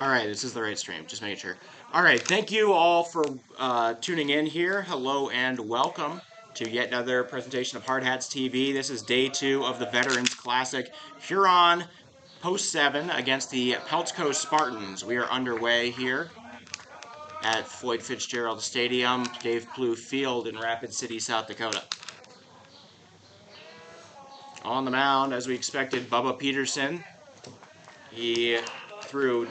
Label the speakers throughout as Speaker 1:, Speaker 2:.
Speaker 1: Alright, this is the right stream, just making sure. Alright, thank you all for tuning in here. Hello and welcome to yet another presentation of Hard Hats TV. This is day 2 of the Veterans Classic Huron Post 7 against the Peltz Spartans. We are underway here at Floyd Fitzgerald Stadium, Dave Blue Field in Rapid City, South Dakota. On the mound, as we expected, Bubba Peterson. He threw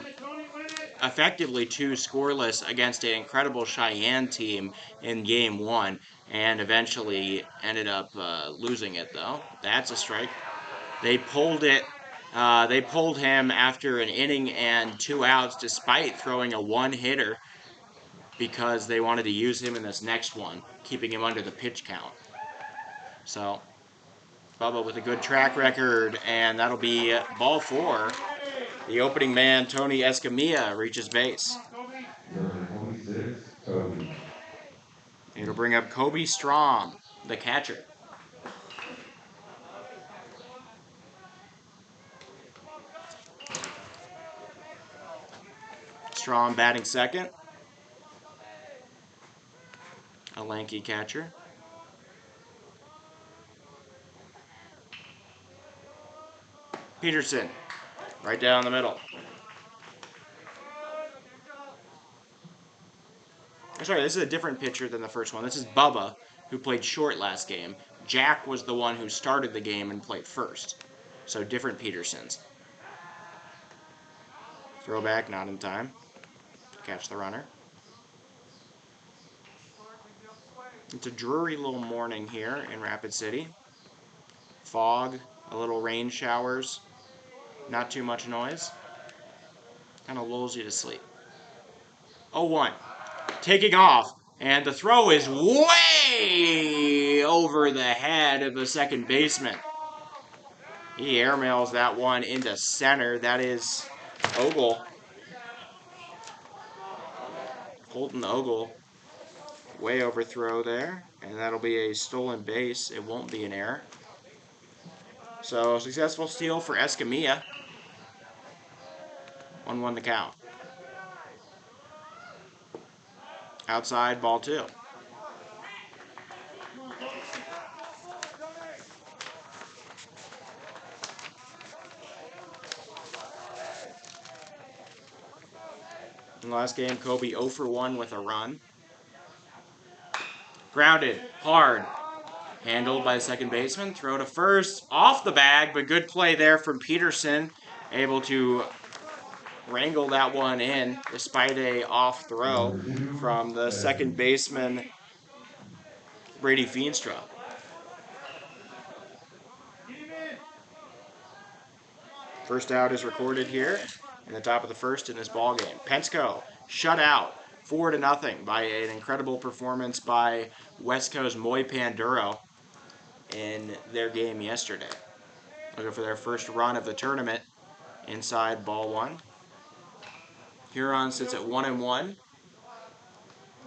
Speaker 1: effectively 2 scoreless against an incredible Cheyenne team in game 1, and eventually ended up losing it, though. That's a strike. They pulled it. They pulled him after an inning and 2 outs, despite throwing a 1-hitter, because they wanted to use him in this next one, keeping him under the pitch count. So Bubba with a good track record, and that'll be ball 4. The opening man, Tony Escamilla, reaches base.
Speaker 2: Number 26, Kobe.
Speaker 1: It'll bring up Kobe Strom, the catcher. Strom batting second. A lanky catcher. Peterson, right down the middle. Sorry, this is a different pitcher than the first one. This is Bubba, who played short last game. Jack was the one who started the game and played first. So different Petersons. Throwback, not in time. Catch the runner. It's a dreary little morning here in Rapid City. Fog, a little rain showers, not too much noise. Kind of lulls you to sleep. 0-1. Taking off, and the throw is way over the head of the second baseman. He airmails that one into center. That is Ogle. Colton Ogle. Way overthrow there, and that'll be a stolen base. It won't be an error. So, successful steal for Escamilla. 1-1 the count. Outside, ball 2. In the last game, Kobe 0 for 1 with a run. Grounded, hard. Handled by the second baseman. Throw to first. Off the bag, but good play there from Peterson. Able to wrangle that one in despite a off throw from the second baseman, Brady Feenstra. First out is recorded here in the top of the first in this ball game. Pensko shut out 4-0 by an incredible performance by Wesco's Moy Panduro in their game yesterday. Looking for their first run of the tournament. Inside, ball 1. Huron sits at 1-1,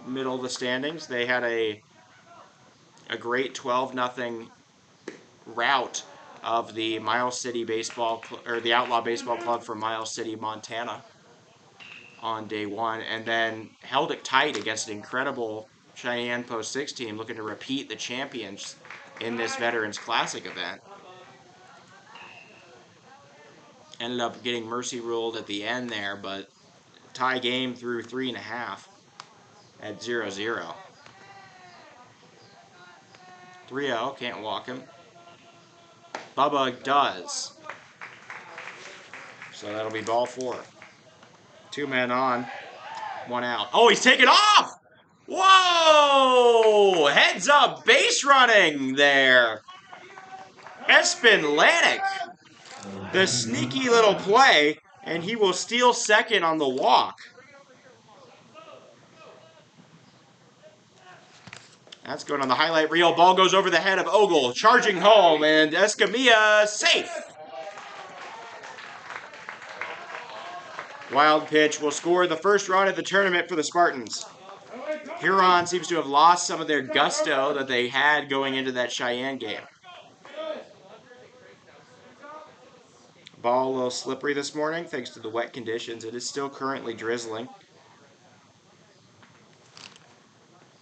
Speaker 1: middle of the standings. They had a great 12-0 rout of the Miles City the Outlaw Baseball Club from Miles City, Montana, on day 1, and then held it tight against an incredible Cheyenne Post 6 team looking to repeat the champions in this Veterans Classic event. Ended up getting mercy ruled at the end there, but tie game through 3.5 at 0-0. 3-0, can't walk him. Bubba does. So that'll be ball 4. 2 men on, 1 out. Oh, he's taken off! Whoa! Heads up, base running there. Espen Lanik. The sneaky little play, and he will steal second on the walk. That's going on the highlight reel. Ball goes over the head of Ogle, charging home, and Escamilla safe. Wild pitch will score the first run of the tournament for the Spartans. Huron seems to have lost some of their gusto that they had going into that Cheyenne game. Ball a little slippery this morning thanks to the wet conditions. It is still currently drizzling.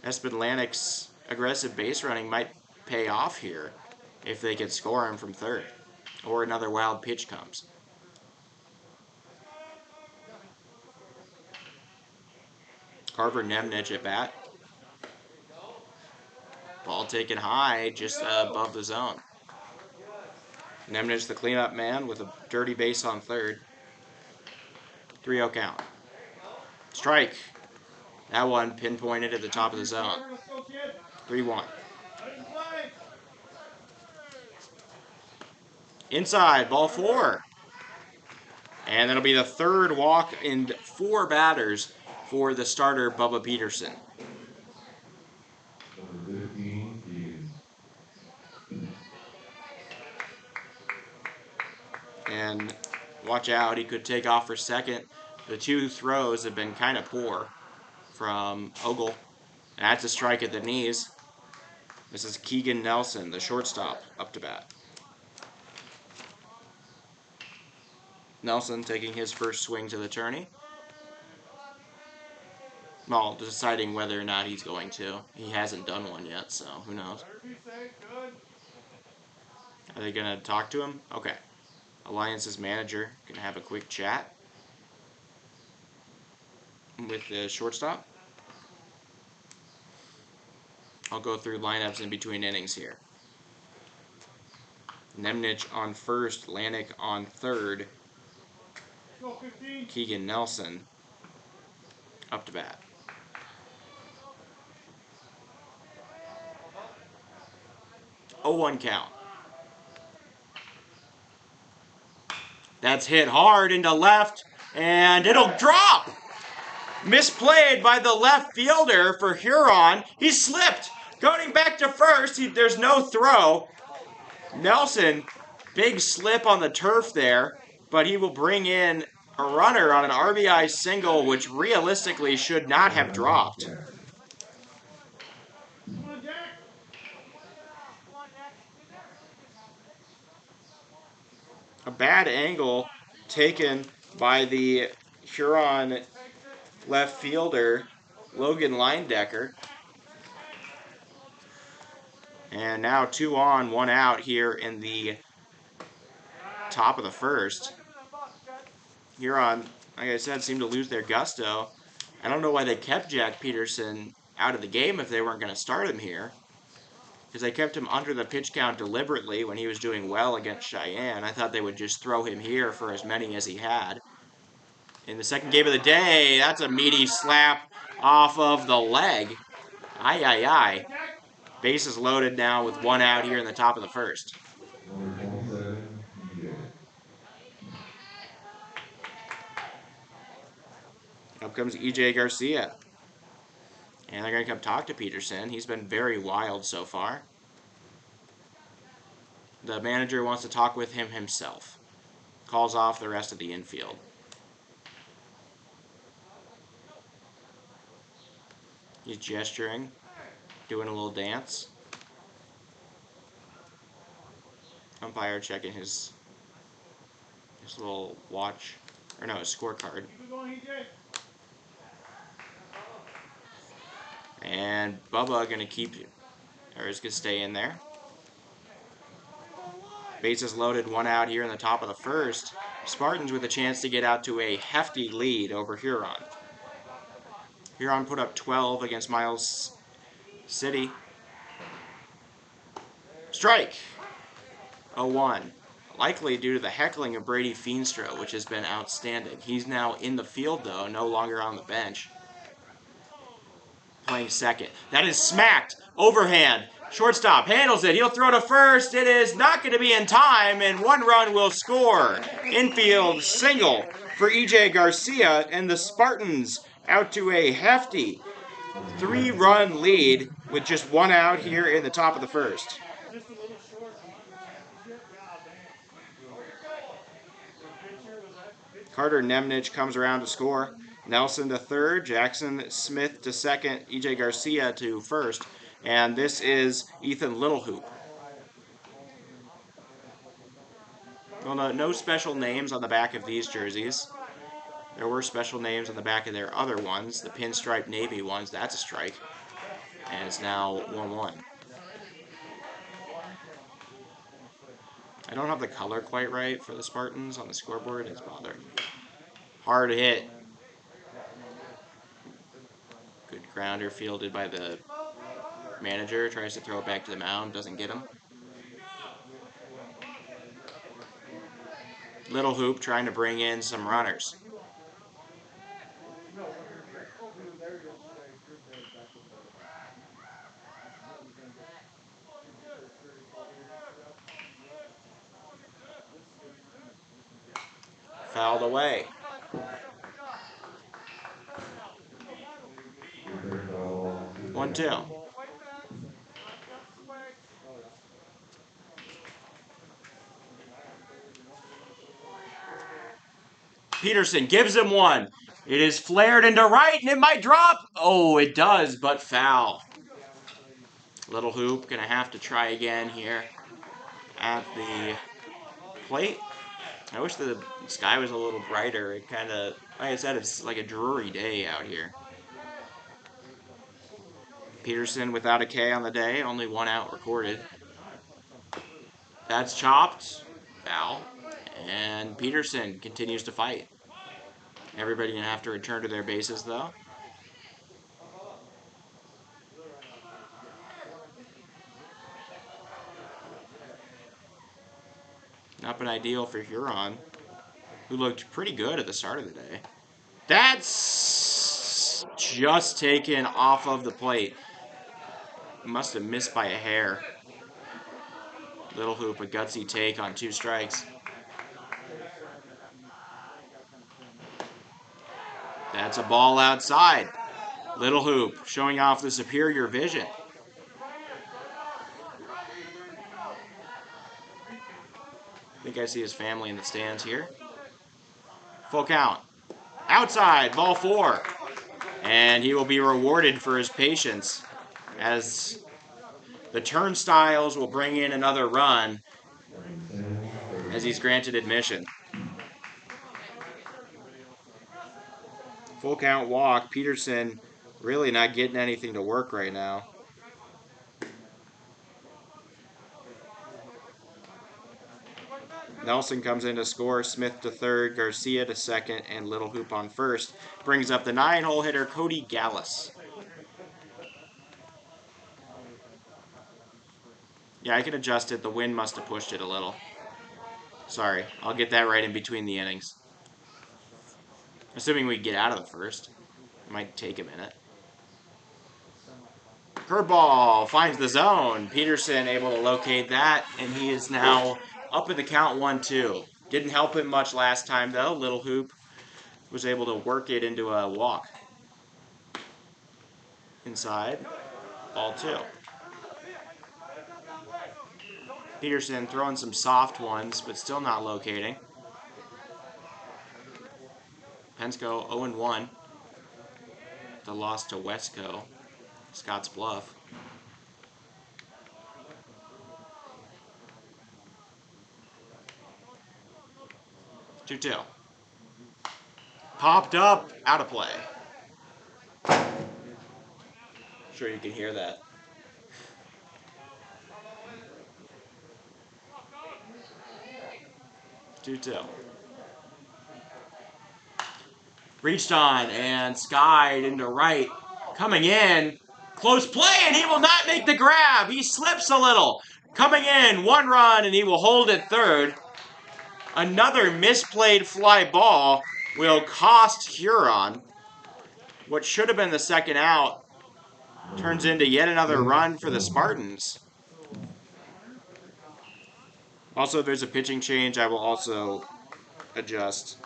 Speaker 1: Espanlanic's aggressive base running might pay off here if they can score him from third, or another wild pitch comes. Carver Nemnich at bat. Ball taken high, just above the zone. Nemnich the cleanup man with a dirty base on third. 3-0 count. Strike. That one pinpointed at the top of the zone. 3-1. Inside, ball 4. And that'll be the third walk in 4 batters for the starter, Bubba Peterson.
Speaker 2: Number 15, Keegan.
Speaker 1: And watch out, he could take off for second. The 2 throws have been kind of poor from Ogle. And that's a strike at the knees. This is Keegan Nelson, the shortstop, up to bat. Nelson taking his first swing to the tourney. Well, deciding whether or not he's going to. He hasn't done one yet, so who knows. Are they going to talk to him? Okay. Alliance's manager going to have a quick chat with the shortstop. I'll go through lineups in between innings here. Nemnich on first, Lanik on third. Keegan Nelson up to bat. Oh, 1 count. That's hit hard into left, and it'll drop. Misplayed by the left fielder for Huron. He slipped. Going back to first, there's no throw. Nelson, big slip on the turf there, but he will bring in a runner on an RBI single, which realistically should not have dropped. A bad angle taken by the Huron left fielder, Logan Leindecker. And now 2 on, 1 out here in the top of the first. Huron, like I said, seemed to lose their gusto. I don't know why they kept Jack Peterson out of the game if they weren't going to start him here, because they kept him under the pitch count deliberately when he was doing well against Cheyenne. I thought they would just throw him here for as many as he had. In the second game of the day, that's a meaty slap off of the leg. Aye, aye, aye. Bases loaded now with 1 out here in the top of the first.
Speaker 2: Number 27, EJ.
Speaker 1: Up comes EJ Garcia. And they're going to come talk to Peterson. He's been very wild so far. The manager wants to talk with him himself. Calls off the rest of the infield. He's gesturing, doing a little dance. Umpire checking his little watch, or no, his scorecard. And Bubba gonna keep, or is gonna stay in there. Bases loaded, 1 out here in the top of the first. Spartans with a chance to get out to a hefty lead over Huron. Huron put up 12 against Miles City. Strike. 0-1. Likely due to the heckling of Brady Feenstra, which has been outstanding. He's now in the field, though, no longer on the bench. Playing second. That is smacked. Overhand. Shortstop handles it. He'll throw to first. It is not going to be in time, and 1 run will score. Infield single for EJ Garcia, and the Spartans out to a hefty 3-run lead with just 1 out here in the top of the first. Carter Nemnich comes around to score. Nelson to third, Jackson Smith to second, EJ Garcia to first, and this is Ethan Littlehoop. Well, no special names on the back of these jerseys. There were special names on the back of their other ones, the pinstripe navy ones. That's a strike. And it's now 1-1. I don't have the color quite right for the Spartans on the scoreboard. It's bothering me. Hard hit. Good grounder fielded by the manager. Tries to throw it back to the mound. Doesn't get him. Little Hoop trying to bring in some runners. Fouled away.
Speaker 2: Third foul,
Speaker 1: 1-2. Peterson gives him one. It is flared into right, and it might drop. Oh, it does, but foul. Little Hoop going to have to try again here at the plate. I wish the sky was a little brighter. It kind of, like I said, it's like a dreary day out here. Peterson without a K on the day, only 1 out recorded. That's chopped. Foul. And Peterson continues to fight. Everybody going to have to return to their bases, though. Not been ideal for Huron, who looked pretty good at the start of the day. That's just taken off of the plate. Must have missed by a hair. Little Hoop, a gutsy take on 2 strikes. That's a ball outside. Little Hoop showing off the superior vision. I think I see his family in the stands here. Full count. Outside, ball 4. And he will be rewarded for his patience as the turnstiles will bring in another run as he's granted admission. Full count walk. Peterson really not getting anything to work right now. Nelson comes in to score, Smith to third, Garcia to second, and Little Hoop on first. Brings up the 9-hole hitter, Cody Gallus. Yeah, I can adjust it. The wind must have pushed it a little. Sorry, I'll get that right in between the innings. Assuming we get out of the first. It might take a minute. Curveball finds the zone. Peterson able to locate that, and he is now up at the count 1-2. Didn't help him much last time, though. Little Hoop was able to work it into a walk. Inside, ball 2. Peterson throwing some soft ones, but still not locating. Pensko 0-1. The loss to Wesco, Scotts Bluff. Two. Popped up, out of play. Sure you can hear that. Two. Reached on and skied into right. Coming in, close play, and he will not make the grab. He slips a little. Coming in, 1 run, and he will hold it third. Another misplayed fly ball will cost Huron. What should have been the second out turns into yet another run for the Spartans. Also, if there's a pitching change, I will also adjust.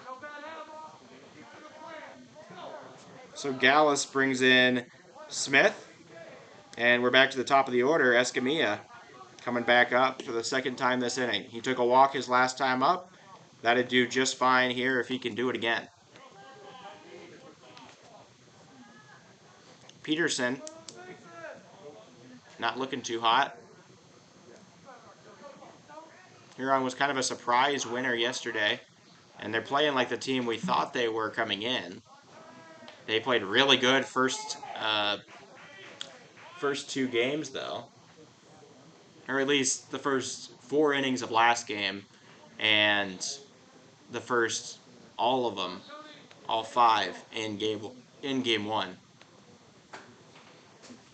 Speaker 1: So Gallus brings in Smith, and we're back to the top of the order. Escamilla coming back up for the second time this inning. He took a walk his last time up. That'd do just fine here if he can do it again. Peterson, not looking too hot. Huron was kind of a surprise winner yesterday, and they're playing like the team we thought they were coming in. They played really good first 2 games, though, or at least the first 4 innings of last game, and the first all of them, all 5 in game 1,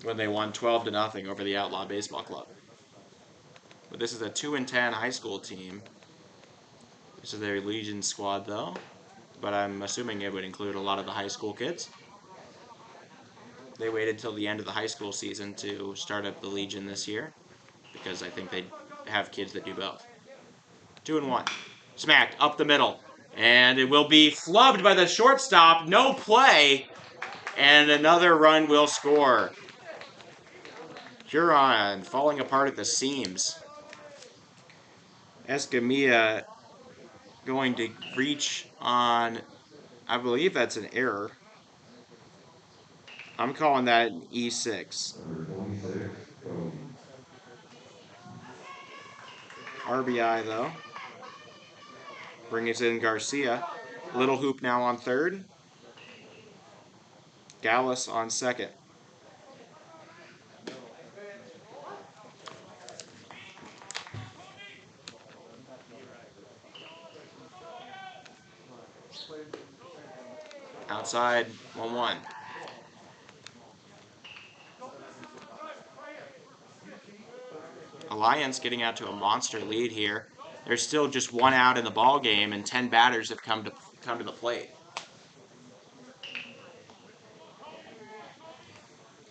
Speaker 1: when they won 12-0 over the Outlaw Baseball Club. But this is a 2-10 high school team. This is their Legion squad, though, but I'm assuming it would include a lot of the high school kids. They waited till the end of the high school season to start up the Legion this year, because I think they have kids that do both. 2-1. Smacked up the middle. And it will be flubbed by the shortstop. No play. And another run will score. Huron falling apart at the seams. Escamilla going to reach on, I believe that's an error. I'm calling that an E6.
Speaker 2: Number 26, Cody.
Speaker 1: RBI, though. Bringing it in Garcia. Little Hoop now on third. Gallus on second. Outside, 1-1. Alliance getting out to a monster lead here. There's still just 1 out in the ball game, and 10 batters have come to the plate.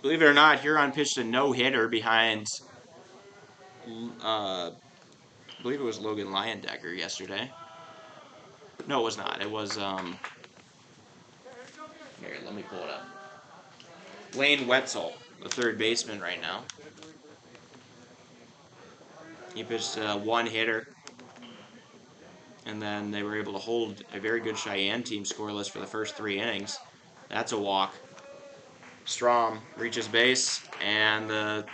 Speaker 1: Believe it or not, Huron pitched a no-hitter behind, I believe it was Logan Leyendecker yesterday. No, it was not. It was, here, let me pull it up. Lane Wetzel, the third baseman right now. He pitched a 1-hitter, and then they were able to hold a very good Cheyenne team scoreless for the first 3 innings. That's a walk. Strom reaches base, and the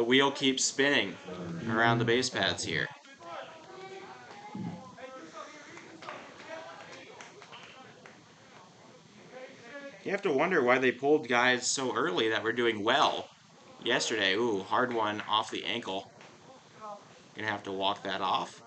Speaker 1: wheel keeps spinning around the base paths here. You have to wonder why they pulled guys so early that were doing well yesterday. Ooh, hard one off the ankle. Gonna have to walk that off.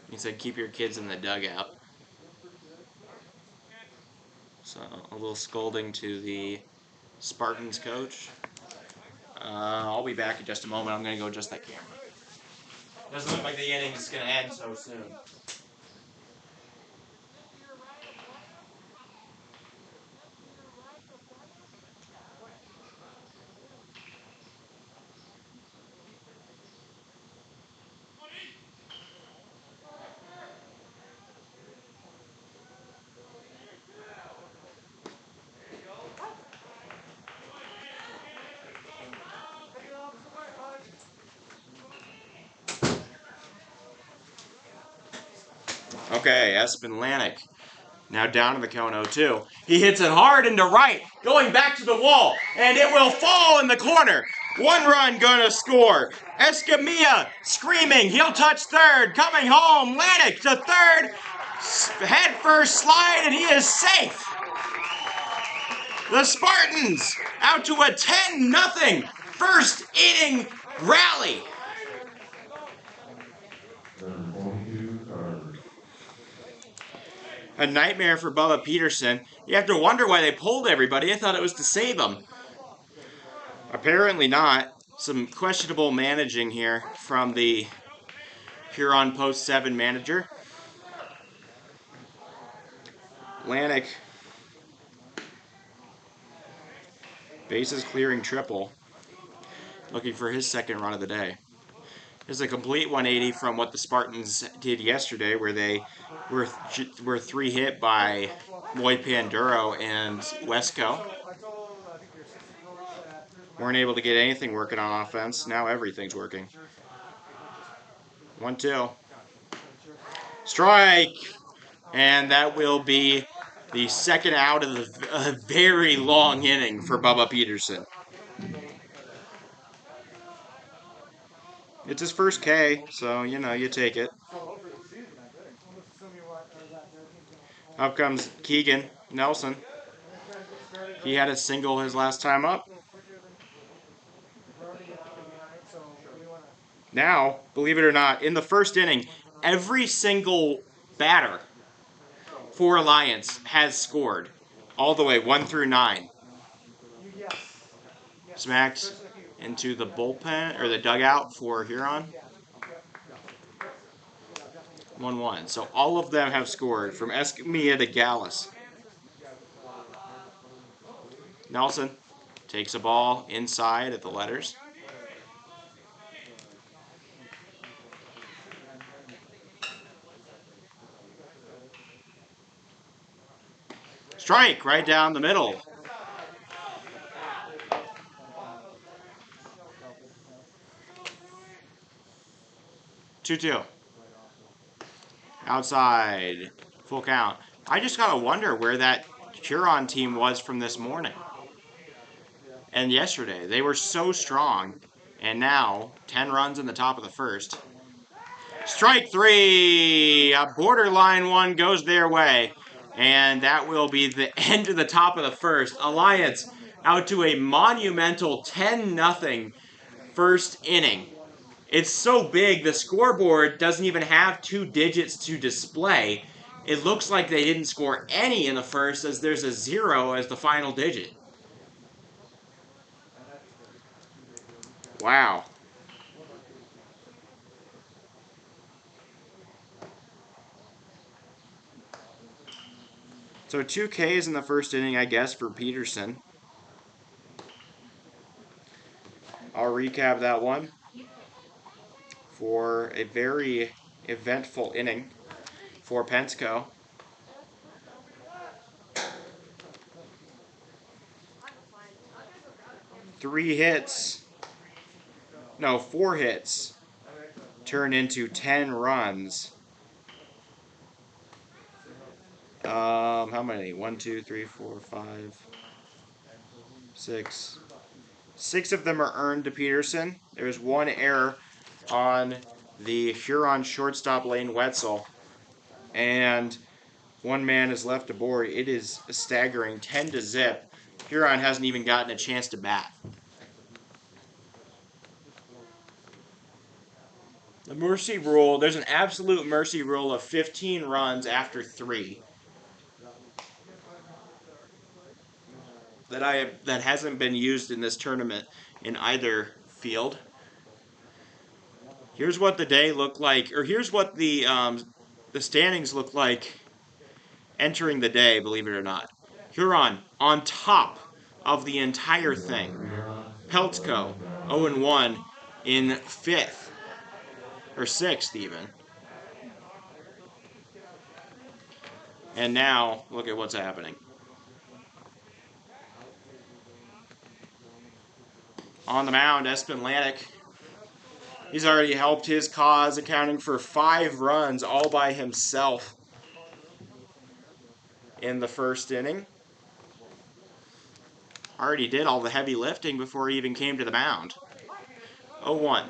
Speaker 1: He said keep your kids in the dugout. So a little scolding to the Spartans coach. I'll be back in just a moment. I'm going to go adjust that camera. Doesn't look like the inning is going to end so soon. Okay, Espinlanic now down in the cone 0-2. He hits it hard into right, going back to the wall, and it will fall in the corner. 1 run gonna score. Escamilla screaming, he'll touch third, coming home. Lanik to third, head first slide, and he is safe. The Spartans out to a 10-0 first inning rally.
Speaker 2: Number 22, Carver.
Speaker 1: A nightmare for Bubba Peterson. You have to wonder why they pulled everybody. I thought it was to save him. Apparently not. Some questionable managing here from the Huron Post 7 manager. Lanik, bases clearing triple, looking for his second run of the day. This is a complete 180 from what the Spartans did yesterday, where they were 3-hit by Moy Panduro and Wesco. Weren't able to get anything working on offense. Now everything's working. 1-2. Strike! And that will be the second out of a very long inning for Bubba Peterson. It's his first K, so, you know, you take it. Up comes Keegan Nelson. He had a single his last time up. Now, believe it or not, in the first inning, every single batter for Alliance has scored all the way 1 through 9. Smacked into the bullpen or the dugout for Huron. 1-1. So all of them have scored from Escamilla to Gallus. Nelson takes a ball inside at the letters. Strike right down the middle. Two. Outside. Full count. I just gotta wonder where that Huron team was from this morning and yesterday. They were so strong. And now, 10 runs in the top of the first. Strike 3! A borderline one goes their way. And that will be the end of the top of the first. Alliance out to a monumental 10-0 first inning. It's so big, the scoreboard doesn't even have 2 digits to display. It looks like they didn't score any in the first, as there's a 0 as the final digit. Wow. So 2 Ks in the first inning, I guess, for Peterson. I'll recap that one for a very eventful inning for Pensko. Four hits turn into 10 runs. How many? 1, 2, 3, 4, 5, 6. 6 of them are earned to Peterson. There's 1 error on the Huron shortstop Lane Wetzel. And 1 man is left aboard. It is a staggering 10-0. Huron hasn't even gotten a chance to bat. The mercy rule, there's an absolute mercy rule of 15 runs after 3. That hasn't been used in this tournament in either field. Here's what the day looked like, or here's what the standings look like entering the day, believe it or not. Huron on top of the entire thing. Peltz 0-1 in 5th, or 6th even. And now, look at what's happening. On the mound, Espen. He's already helped his cause, accounting for 5 runs all by himself in the first inning. Already did all the heavy lifting before he even came to the mound. 0-1.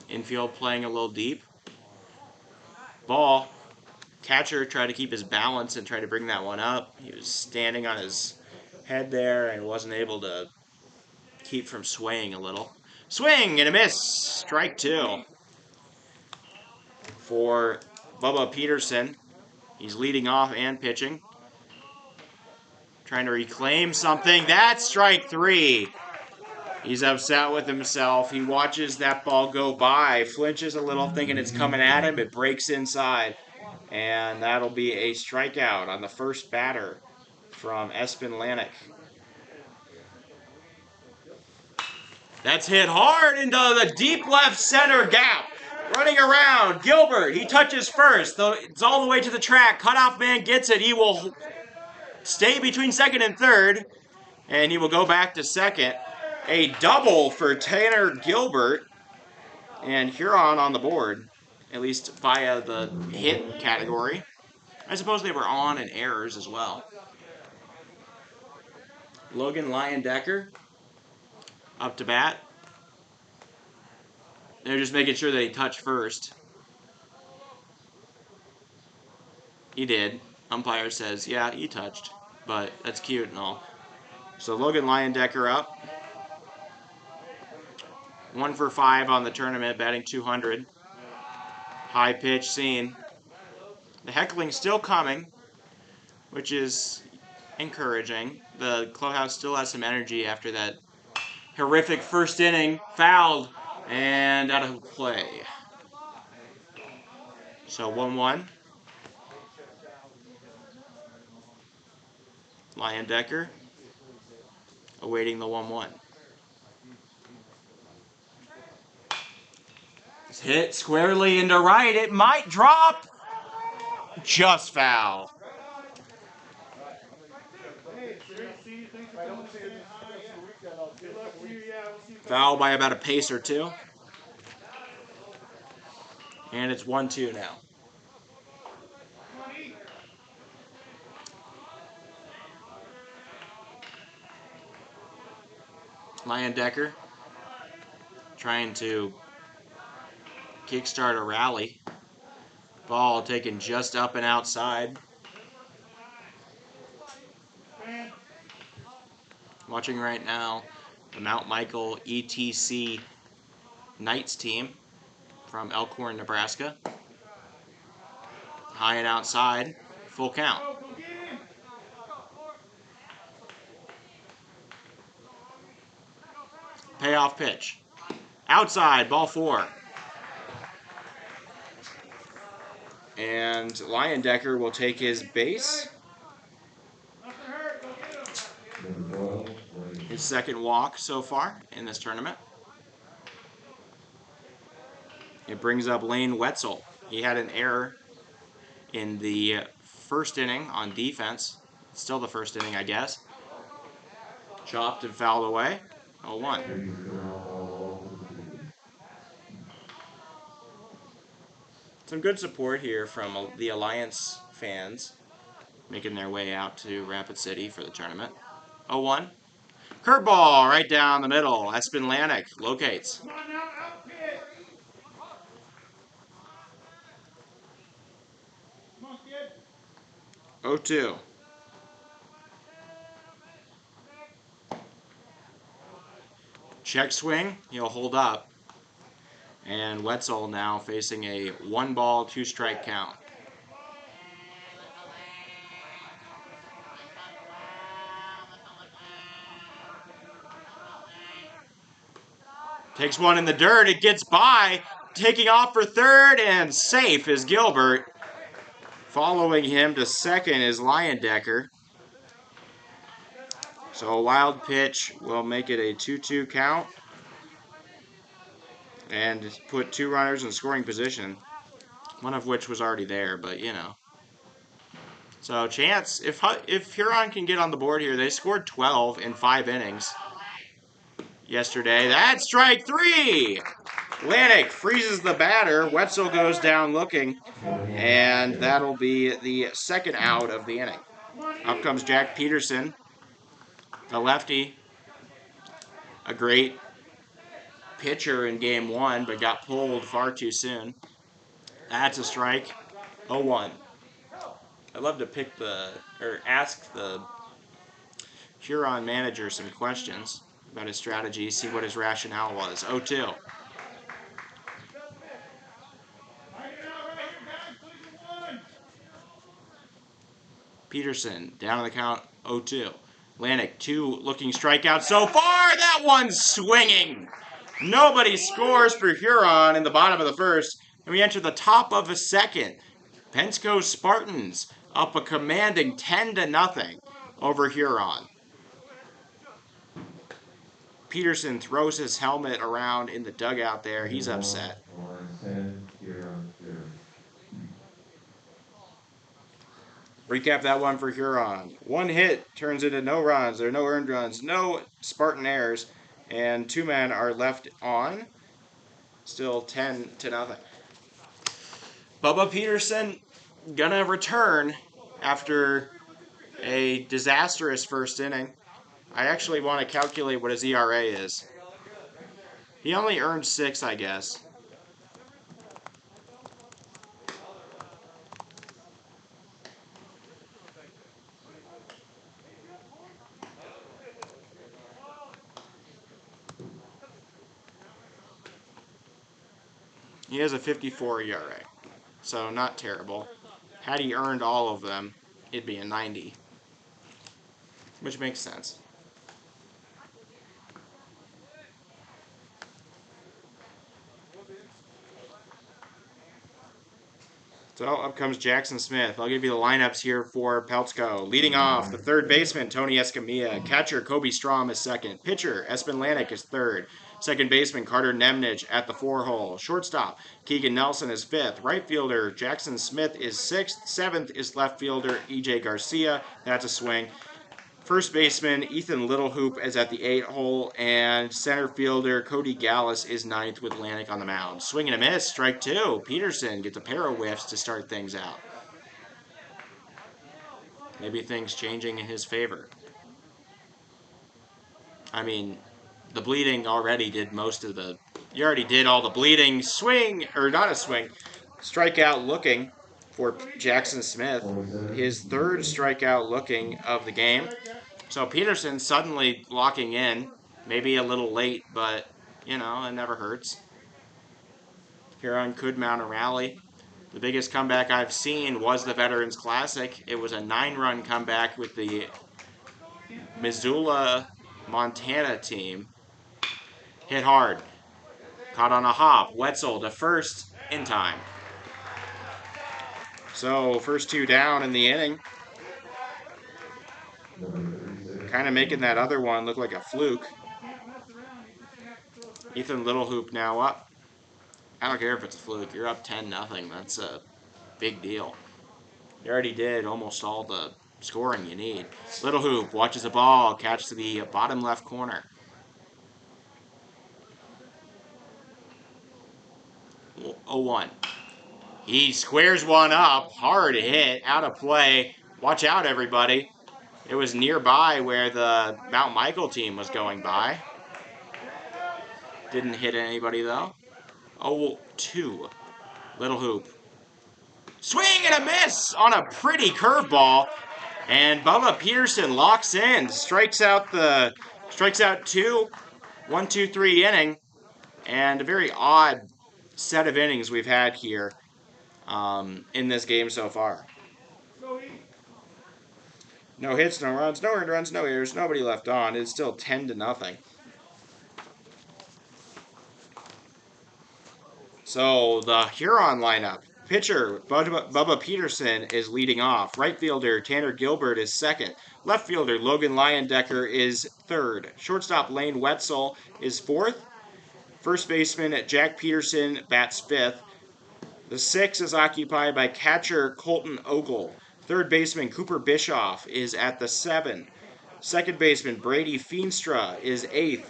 Speaker 1: Infield playing a little deep. Ball. Catcher tried to keep his balance and try to bring that one up. He was standing on his head there and wasn't able to keep from swaying a little. Swing and a miss. Strike 2 for Bubba Peterson. He's leading off and pitching. Trying to reclaim something. That's strike 3. He's upset with himself. He watches that ball go by, flinches a little thinking it's coming at him. It breaks inside. And that'll be a strikeout on the first batter from Espen. That's hit hard into the deep left center gap. Running around, Gilbert, he touches first. It's all the way to the track. Cutoff man gets it. He will stay between second and third, and he will go back to second. A double for Tanner Gilbert, and Huron on the board, at least via the hit category. I suppose they were on and errors as well. Logan Leyendecker up to bat. They're just making sure that he touched first. He did. Umpire says, yeah, he touched, but that's cute and all. So Logan Leyendecker up. 1 for 5 on the tournament, batting 200. High pitch seen. The heckling's still coming, which is encouraging. The clubhouse still has some energy after that horrific first inning. Fouled and out of play. So 1-1. Leyendecker awaiting the 1-1. It's hit squarely into right. It might drop. Just foul. Foul by about a pace or two. And it's 1-2 now. Leyendecker trying to kickstart a rally. Ball taken just up and outside. Watching right now the Mount Michael ETC Knights team from Elkhorn, Nebraska. High and outside, full count. Payoff pitch. Outside, ball 4. And Leyendecker will take his base. His second walk so far in this tournament. It brings up Lane Wetzel. He had an error in the first inning on defense. Still the first inning, I guess. Chopped and fouled away. 0-1. Some good support here from the Alliance fans making their way out to Rapid City for the tournament. 0-1. Curveball right down the middle. Espen Lanik locates. 0-2. Check swing. He'll hold up. And Wetzel now facing a 1-ball, 2-strike count. Takes one in the dirt. It gets by. Taking off for third, and safe is Gilbert. Following him to second is Leyendecker. So a wild pitch will make it a 2-2 count. And put 2 runners in scoring position. One of which was already there, but you know. So chance, if Huron can get on the board here, they scored 12 in 5 innings yesterday. That's strike 3. Lanik freezes the batter. Wetzel goes down looking, and that'll be the second out of the inning. Up comes Jack Peterson, the lefty. A great pitcher in game 1, but got pulled far too soon. That's a strike. 0-1. I'd love to ask the Huron manager some questions about his strategy, see what his rationale was. 0-2. Peterson down on the count. 0-2. Lanik 2 looking strikeout so far. That one's swinging. Nobody scores for Huron in the bottom of the first, and we enter the top of the second. Pensko Spartans up a commanding 10-0 over Huron. Peterson throws his helmet around in the dugout there. He's upset. Recap that one for Huron. 1 hit turns into no runs. There are no earned runs, no Spartan errors, And 2 men are left on. Still 10-0. Bubba Peterson gonna return after a disastrous first inning. I actually want to calculate what his ERA is. He only earned 6, I guess. He has a 54 ERA, so not terrible. Had he earned all of them, it'd be a 90, which makes sense. So up comes Jackson Smith. I'll give you the lineups here for Peltz. Leading off, the third baseman, Tony Escamilla. Catcher, Kobe Strom is second. Pitcher, Espen Lanik is third. Second baseman, Carter Nemnich at the 4-hole. Shortstop, Keegan Nelson is fifth. Right fielder, Jackson Smith is sixth. Seventh is left fielder, EJ Garcia. That's a swing. First baseman Ethan Littlehoop is at the 8-hole, and center fielder Cody Gallus is ninth with Lanik on the mound. Swing and a miss, strike 2. Peterson gets a pair of whiffs to start things out. Maybe things changing in his favor. I mean, the bleeding already did most of the... You already did all the bleeding. Swing, or not a swing. Strikeout looking for Jackson Smith. His third strikeout looking of the game. So Peterson suddenly locking in, maybe a little late, but, you know, it never hurts. Huron could mount a rally. The biggest comeback I've seen was the Veterans Classic. It was a 9-run comeback with the Missoula, Montana team. Hit hard. Caught on a hop. Wetzel to first in time. So, first 2 down in the inning. Kind of making that other one look like a fluke. Ethan Littlehoop now up. I don't care if it's a fluke. You're up 10-0. That's a big deal. You already did almost all the scoring you need. Littlehoop watches the ball, catch to the bottom left corner. 0-1. He squares one up. Hard hit. Out of play. Watch out, everybody. It was nearby where the Mount Michael team was going by. Didn't hit anybody, though. 0-2. Littlehoop. Swing and a miss on a pretty curveball. And Bubba Peterson locks in. Strikes out 2. 1-2-3 inning. And a very odd set of innings we've had here in this game so far. No hits, no runs, no earned runs, no errors, nobody left on. It's still 10-0. So the Huron lineup. Pitcher, Bubba Peterson is leading off. Right fielder, Tanner Gilbert is second. Left fielder, Logan Leyendecker is third. Shortstop, Lane Wetzel is fourth. First baseman, Jack Peterson bats fifth. The 6 is occupied by catcher Colton Ogle. Third baseman Cooper Bischoff is at the 7. Second baseman Brady Feenstra is 8th.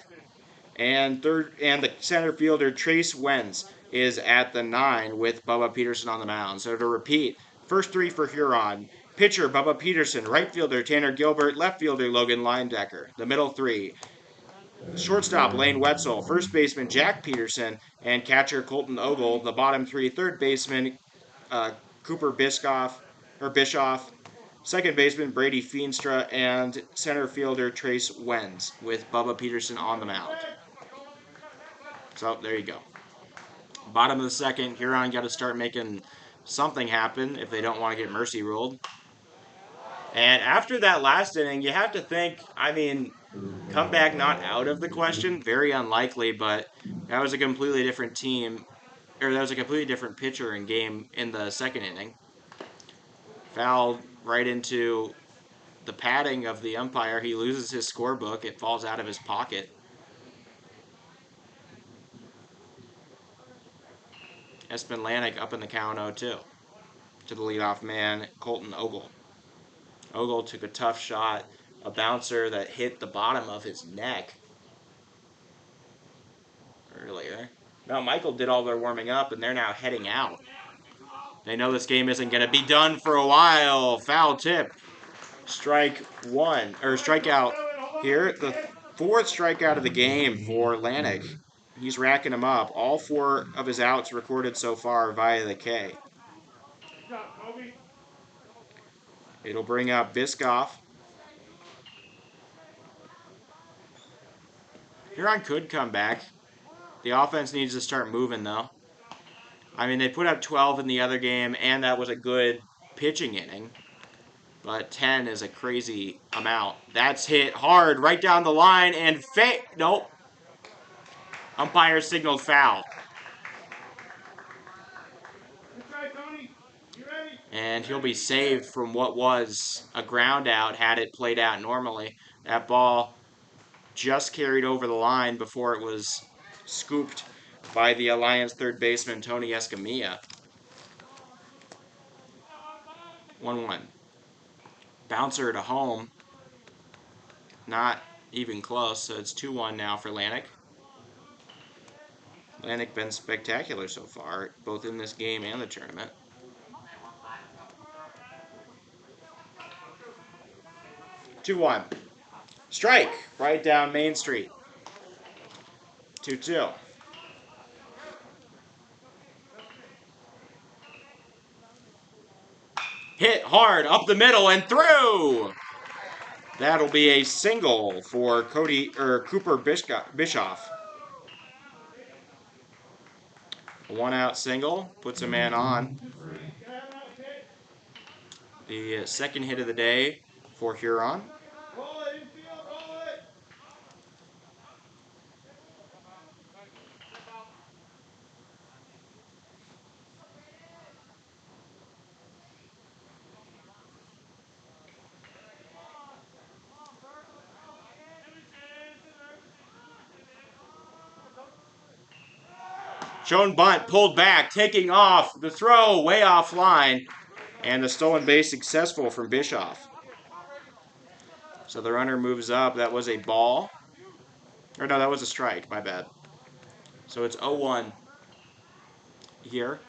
Speaker 1: And the center fielder Trace Wentz is at the 9 with Bubba Peterson on the mound. So to repeat, first 3 for Huron. Pitcher Bubba Peterson, right fielder Tanner Gilbert, left fielder Logan Leyendecker. The middle 3. Shortstop Lane Wetzel, first baseman Jack Peterson, and catcher Colton Ogle. The bottom 3, third baseman Cooper Bischoff, second baseman Brady Feenstra, and center fielder Trace Wentz with Bubba Peterson on the mound. So there you go. Bottom of the second, Huron got to start making something happen if they don't want to get mercy ruled. And after that last inning, you have to think, I mean, comeback not out of the question, very unlikely, but that was a completely different team, or that was a completely different pitcher in game in the second inning. Fouled right into the padding of the umpire. He loses his scorebook. It falls out of his pocket. Espen Lanik up in the count 0-2 to the leadoff man, Colton Ogle. Ogle took a tough shot, a bouncer that hit the bottom of his neck. Mount Michael did all their warming up, and they're now heading out. They know this game isn't going to be done for a while. Foul tip. Strike one, or strikeout here. The fourth strikeout of the game for Lanik. He's racking them up. All 4 of his outs recorded so far via the K. It'll bring up Biscoff. Huron could come back. The offense needs to start moving, though. I mean, they put up 12 in the other game, and that was a good pitching inning. But 10 is a crazy amount. That's hit hard right down the line, and nope. Umpire signaled foul. And he'll be saved from what was a ground out had it played out normally. That ball just carried over the line before it was scooped by the Alliance third baseman, Tony Escamilla. 1-1. Bouncer to home. Not even close, so it's 2-1 now for Lanik. Lanik been spectacular so far, both in this game and the tournament. 2-1. Strike right down Main Street. 2-2. Hit hard up the middle and through. That'll be a single for Cooper Bischoff. A 1-out single puts a man on. The second hit of the day for Huron. Shown bunt, pulled back, taking off. The throw way offline. And the stolen base successful from Bischoff. So the runner moves up. That was a ball. Or no, that was a strike. My bad. So it's 0-1 here.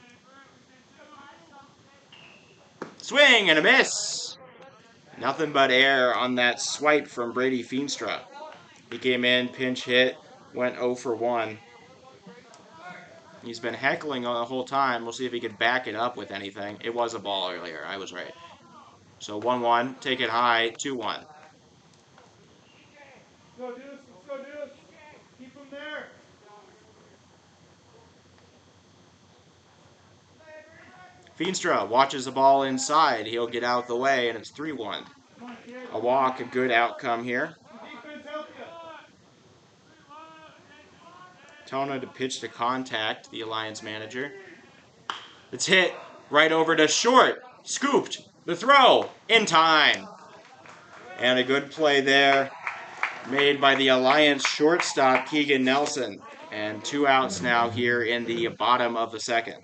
Speaker 1: Swing and a miss. Nothing but air on that swipe from Brady Feenstra. He came in, pinch hit, went 0 for 1. He's been heckling the whole time. We'll see if he can back it up with anything. It was a ball earlier. I was right. So 1-1. Take it high. 2-1.
Speaker 3: Let's go, Deuce. Keep him there.
Speaker 1: Feenstra watches the ball inside. He'll get out the way, and it's 3-1. A walk, a good outcome here. Tona to pitch to contact, the Alliance manager. It's hit right over to short. Scooped. The throw in time. And a good play there made by the Alliance shortstop, Keegan Nelson. And 2 outs now here in the bottom of the second.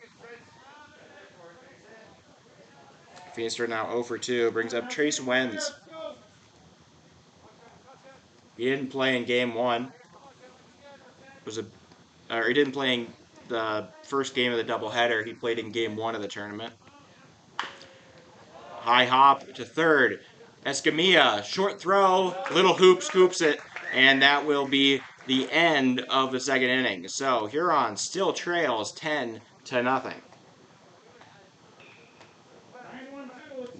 Speaker 1: Feenstra now 0 for 2. Brings up Trace Wenz. He didn't play in game 1. He didn't play in the first game of the doubleheader. He played in game 1 of the tournament. High hop to third. Escamilla, short throw, little hoop, scoops it, and that will be the end of the second inning. So Huron still trails 10-0.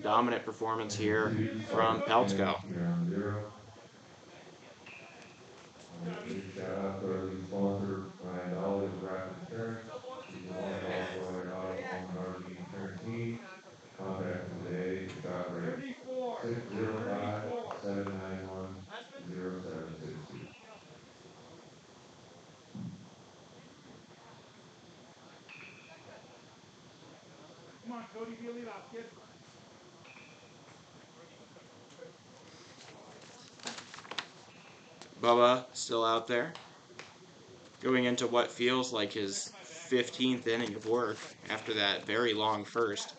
Speaker 1: Dominant performance here from Peltz.
Speaker 2: Big shout out to our lead sponsor, Ryan Dolly with Rapid Insurance. He's the one that also our home and RV insurance needs. Contact him today at shop rate 605-791-0762.
Speaker 3: Come on, Cody, be a leadoff, kid.
Speaker 1: Bubba still out there, going into what feels like his 15th inning of work after that very long first.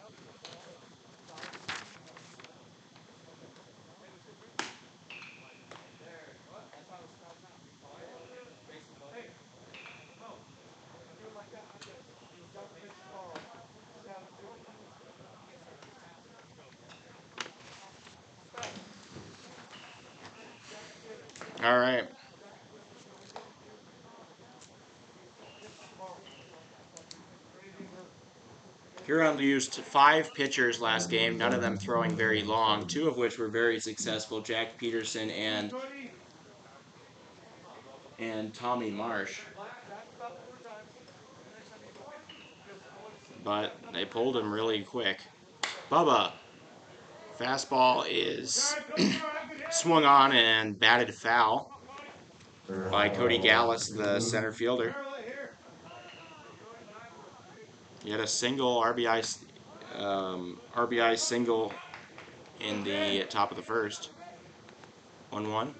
Speaker 1: All right. Huron used 5 pitchers last game, none of them throwing very long, 2 of which were very successful, Jack Peterson and Tommy Marsh. But they pulled him really quick. Bubba. Fastball is swung on and batted foul by Cody Gallus, the center fielder. He had a single RBI single in the top of the first. 1-1.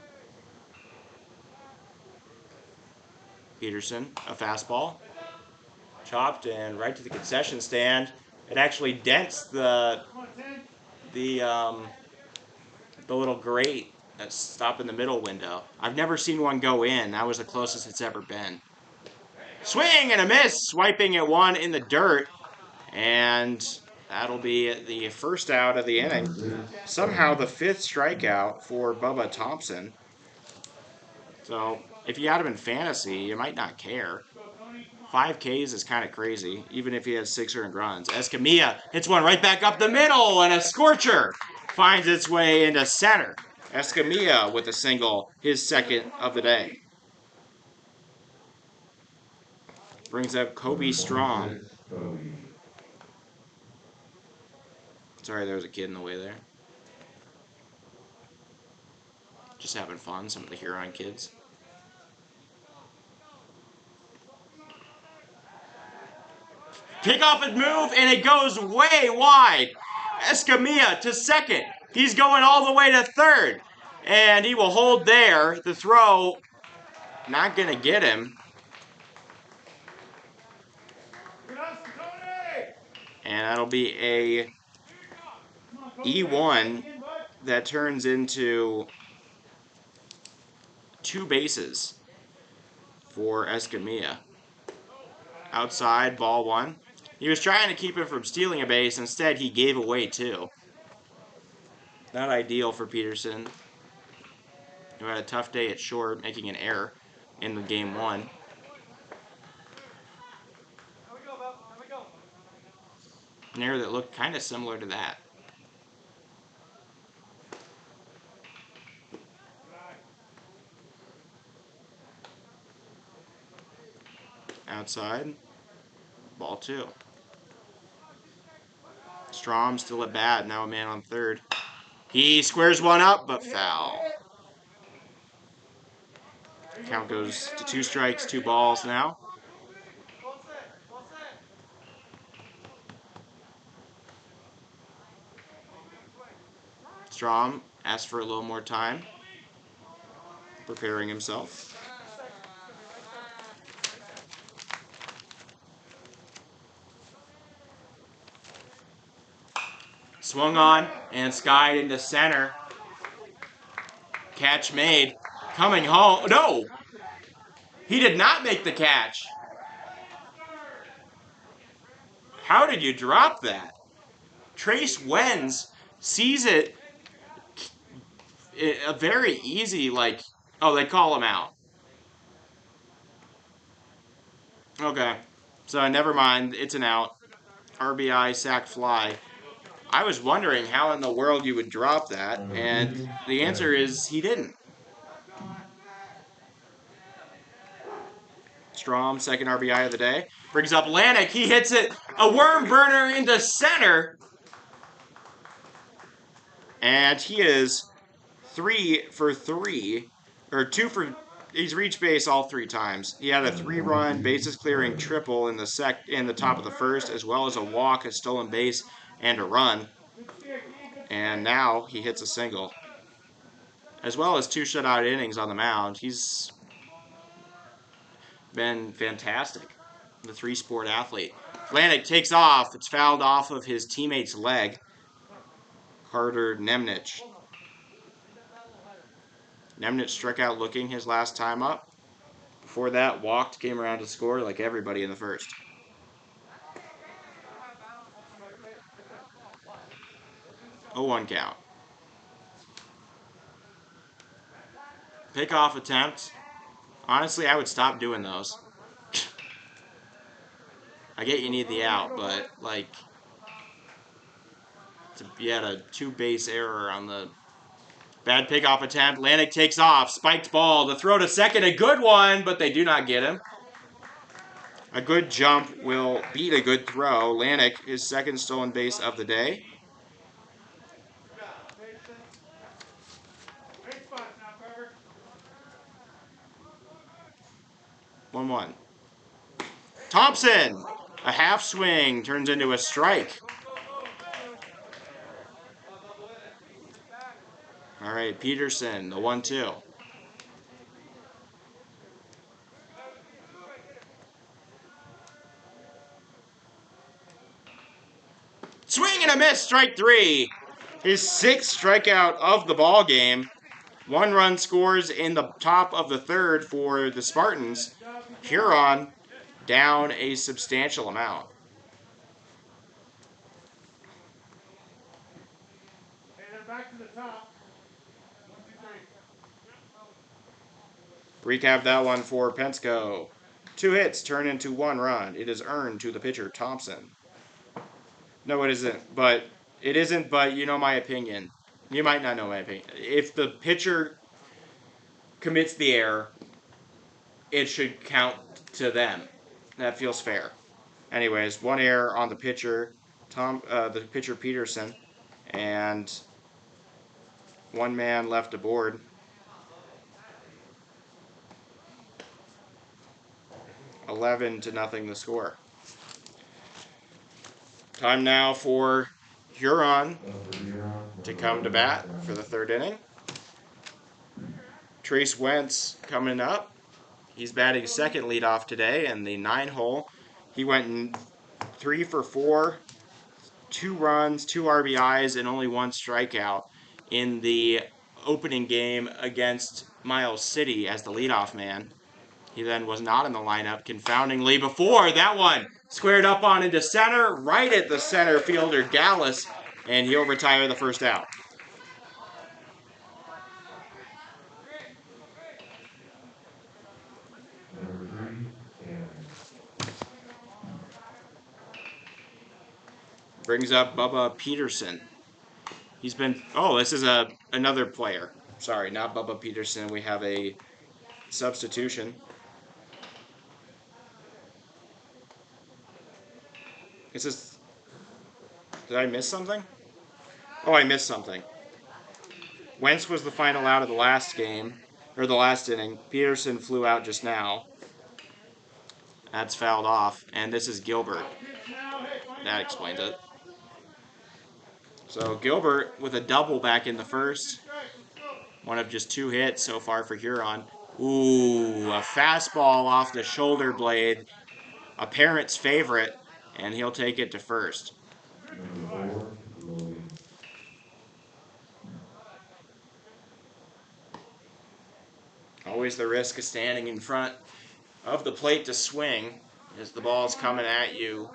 Speaker 1: Peterson, a fastball. Chopped and right to the concession stand. It actually dents the little grate that's stop in the middle window. I've never seen one go in. That was the closest it's ever been. Swing and a miss, swiping at one in the dirt, and that'll be the first out of the inning. Somehow the 5th strikeout for Bubba Thompson. So if you had him in fantasy, you might not care. 5 Ks is kind of crazy, even if he has 6 earned runs. Escamilla hits one right back up the middle, and a scorcher finds its way into center. Escamilla with a single, his 2nd of the day. Brings up Kobe Strong. Sorry, there was a kid in the way there. Just having fun, some of the Huron kids. Kickoff and move, and it goes way wide. Escamilla to 2nd. He's going all the way to 3rd. And he will hold there. The throw, not going to get him. And that'll be a E1 that turns into 2 bases for Escamilla. Outside, ball 1. He was trying to keep him from stealing a base. Instead, he gave away 2. Not ideal for Peterson, who had a tough day at short, making an error in the game 1. An error that looked kind of similar to that. Outside, ball 2. Strom still at bat, now a man on 3rd. He squares one up, but foul. Count goes to 2 strikes, 2 balls now. Strom asks for a little more time, preparing himself. Swung on and skied into center. Catch made. Coming home. No! He did not make the catch. How did you drop that? Trace Wenz sees it. A very easy, oh, they call him out. Okay. So never mind. It's an out. RBI, sac fly. I was wondering how in the world you would drop that, and the answer is he didn't. Strom, 2nd RBI of the day. Brings up Lanik. He hits it. A worm burner into center. And he is 3 for 3. Or 2 for... He's reached base all 3 times. He had a 3-run bases clearing triple in the top of the first, as well as a walk, a stolen base, and a run. And now he hits a single, as well as 2 shutout innings on the mound. He's been fantastic. The 3-sport athlete. Lanik takes off. It's fouled off of his teammate's leg. Carter Nemnich. Nemnich struck out looking his last time up. Before that, walked, came around to score like everybody in the first. 0-1 count. pickoff attempt. Honestly, I would stop doing those. I get you need the out, but, like, you had a 2-base error on the bad pickoff attempt. Lanik takes off. Spiked ball. The throw to second. A good one, but they do not get him. A good jump will beat a good throw. Lanik, his second stolen base of the day.
Speaker 3: Great spot now, Trevor.
Speaker 1: 1-1. Thompson. A half swing turns into a strike. All right, Peterson, the 1-2. Swing and a miss, strike 3. His 6th strikeout of the ball game. 1 run scores in the top of the 3rd for the Spartans. Huron down a substantial amount.
Speaker 3: Hey, they're back to the top. 1, 2, 3.
Speaker 1: Recap that one for Pensko. 2 hits turn into 1 run. It is earned to the pitcher, Thompson. No, it isn't. But it isn't, but you know my opinion. You might not know my opinion. If the pitcher commits the error, it should count to them. That feels fair. Anyways, 1 error on the pitcher, the pitcher Peterson, and 1 man left aboard. $11-0 the score. Time now for Huron to come to bat for the 3rd inning. Trace Wentz coming up. He's batting second leadoff today in the 9-hole. He went 3 for 4, 2 runs, 2 RBIs, and only 1 strikeout in the opening game against Miles City as the leadoff man. He then was not in the lineup, confoundingly, before that one squared up on into center, right at the center fielder Gallus, and he'll retire the 1st out.
Speaker 2: Number 3, Cannon.
Speaker 1: Brings up Bubba Peterson. He's been, this is another player. Sorry, not Bubba Peterson. We have a substitution. Did I miss something? Oh, I missed something. Wentz was the final out of the last game, or the last inning. Peterson flew out just now. That's fouled off, and this is Gilbert. That explains it. So Gilbert with a double back in the 1st. One of just 2 hits so far for Huron. Ooh, a fastball off the shoulder blade. A parent's favorite, and he'll take it to 1st.
Speaker 2: Number 4, Logan.
Speaker 1: Always the risk of standing in front of the plate to swing as the ball's coming at you,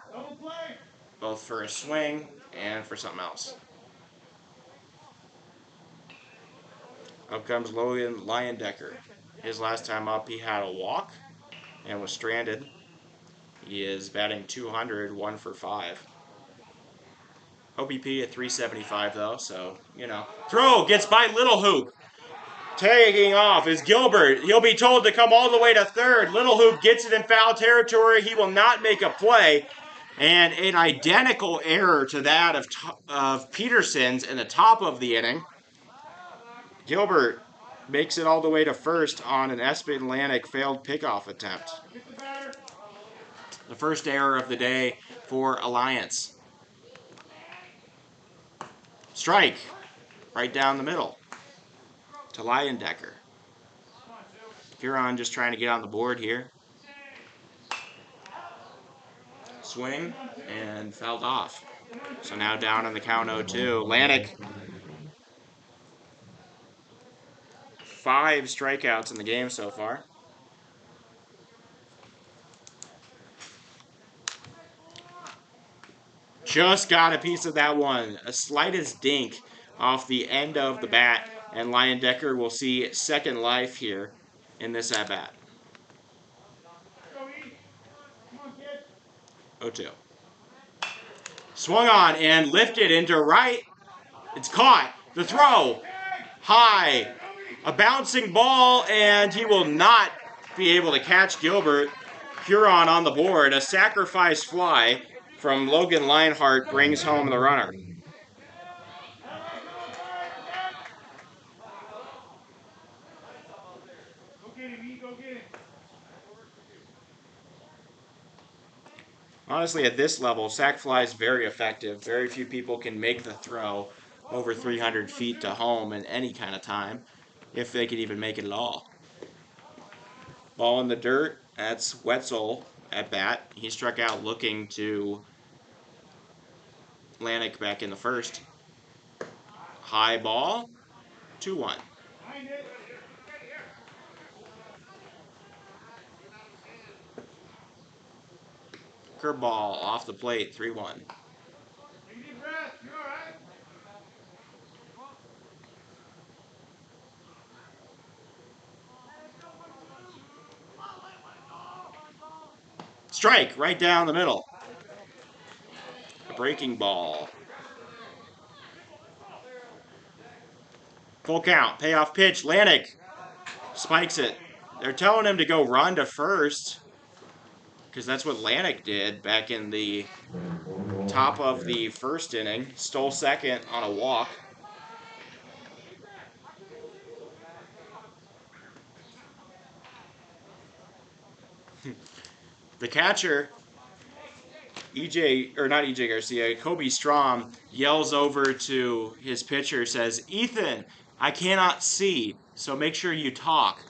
Speaker 1: both for a swing and for something else. Up comes Logan Leyendecker. His last time up, he had a walk and was stranded. He is batting .200, 1 for 5. OBP at 375 though, so, you know. Throw gets by Little Hoop. Tagging off is Gilbert. He'll be told to come all the way to 3rd. Little Hoop gets it in foul territory. He will not make a play. And an identical error to that of Peterson's in the top of the inning. Gilbert makes it all the way to 1st on an Espen Lanik failed pickoff attempt. The 1st error of the day for Alliance. Strike right down the middle to Leyendecker. Huron just trying to get on the board here. Swing and fouled off. So now down on the count 0-2. Lanik, 5 strikeouts in the game so far. Just got a piece of that one. A slightest dink off the end of the bat And Leyendecker will see second life here in this at-bat. 0-2. Swung on and lifted into right. It's caught. The throw. High. A bouncing ball, and he will not be able to catch Gilbert. Huron on the board. A sacrifice fly from Logan Leinhart brings home the runner. Honestly, at this level, sac fly is very effective. Very few people can make the throw over 300 feet to home in any kind of time, if they could even make it at all. Ball in the dirt. That's Wetzel at bat. He struck out looking to Lanik back in the first. High ball. 2-1. Curveball off the plate. 3-1. Strike right down the middle. A breaking ball. Full count. Payoff pitch. Lanik spikes it. They're telling him to go run to first, because that's what Lanik did back in the top of the first inning. Stole second on a walk. The catcher, not EJ Garcia, Kobe Strom, yells over to his pitcher, says, "Ethan, I cannot see, so make sure you talk."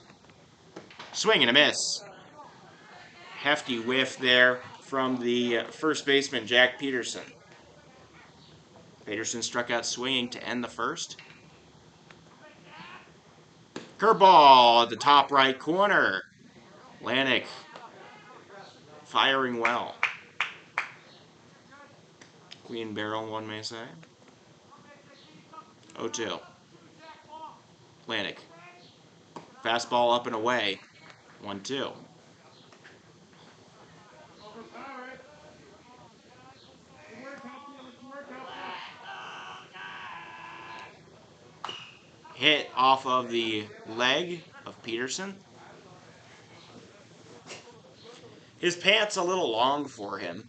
Speaker 1: Swing and a miss. Hefty whiff there from the first baseman, Jack Peterson. Peterson struck out swinging to end the first. Curveball at the top right corner. Lanik firing well. Clean barrel, one may say. 0-2. Lanik. Fastball up and away. 1-2. Hit off of the leg of Peterson. His pants a little long for him,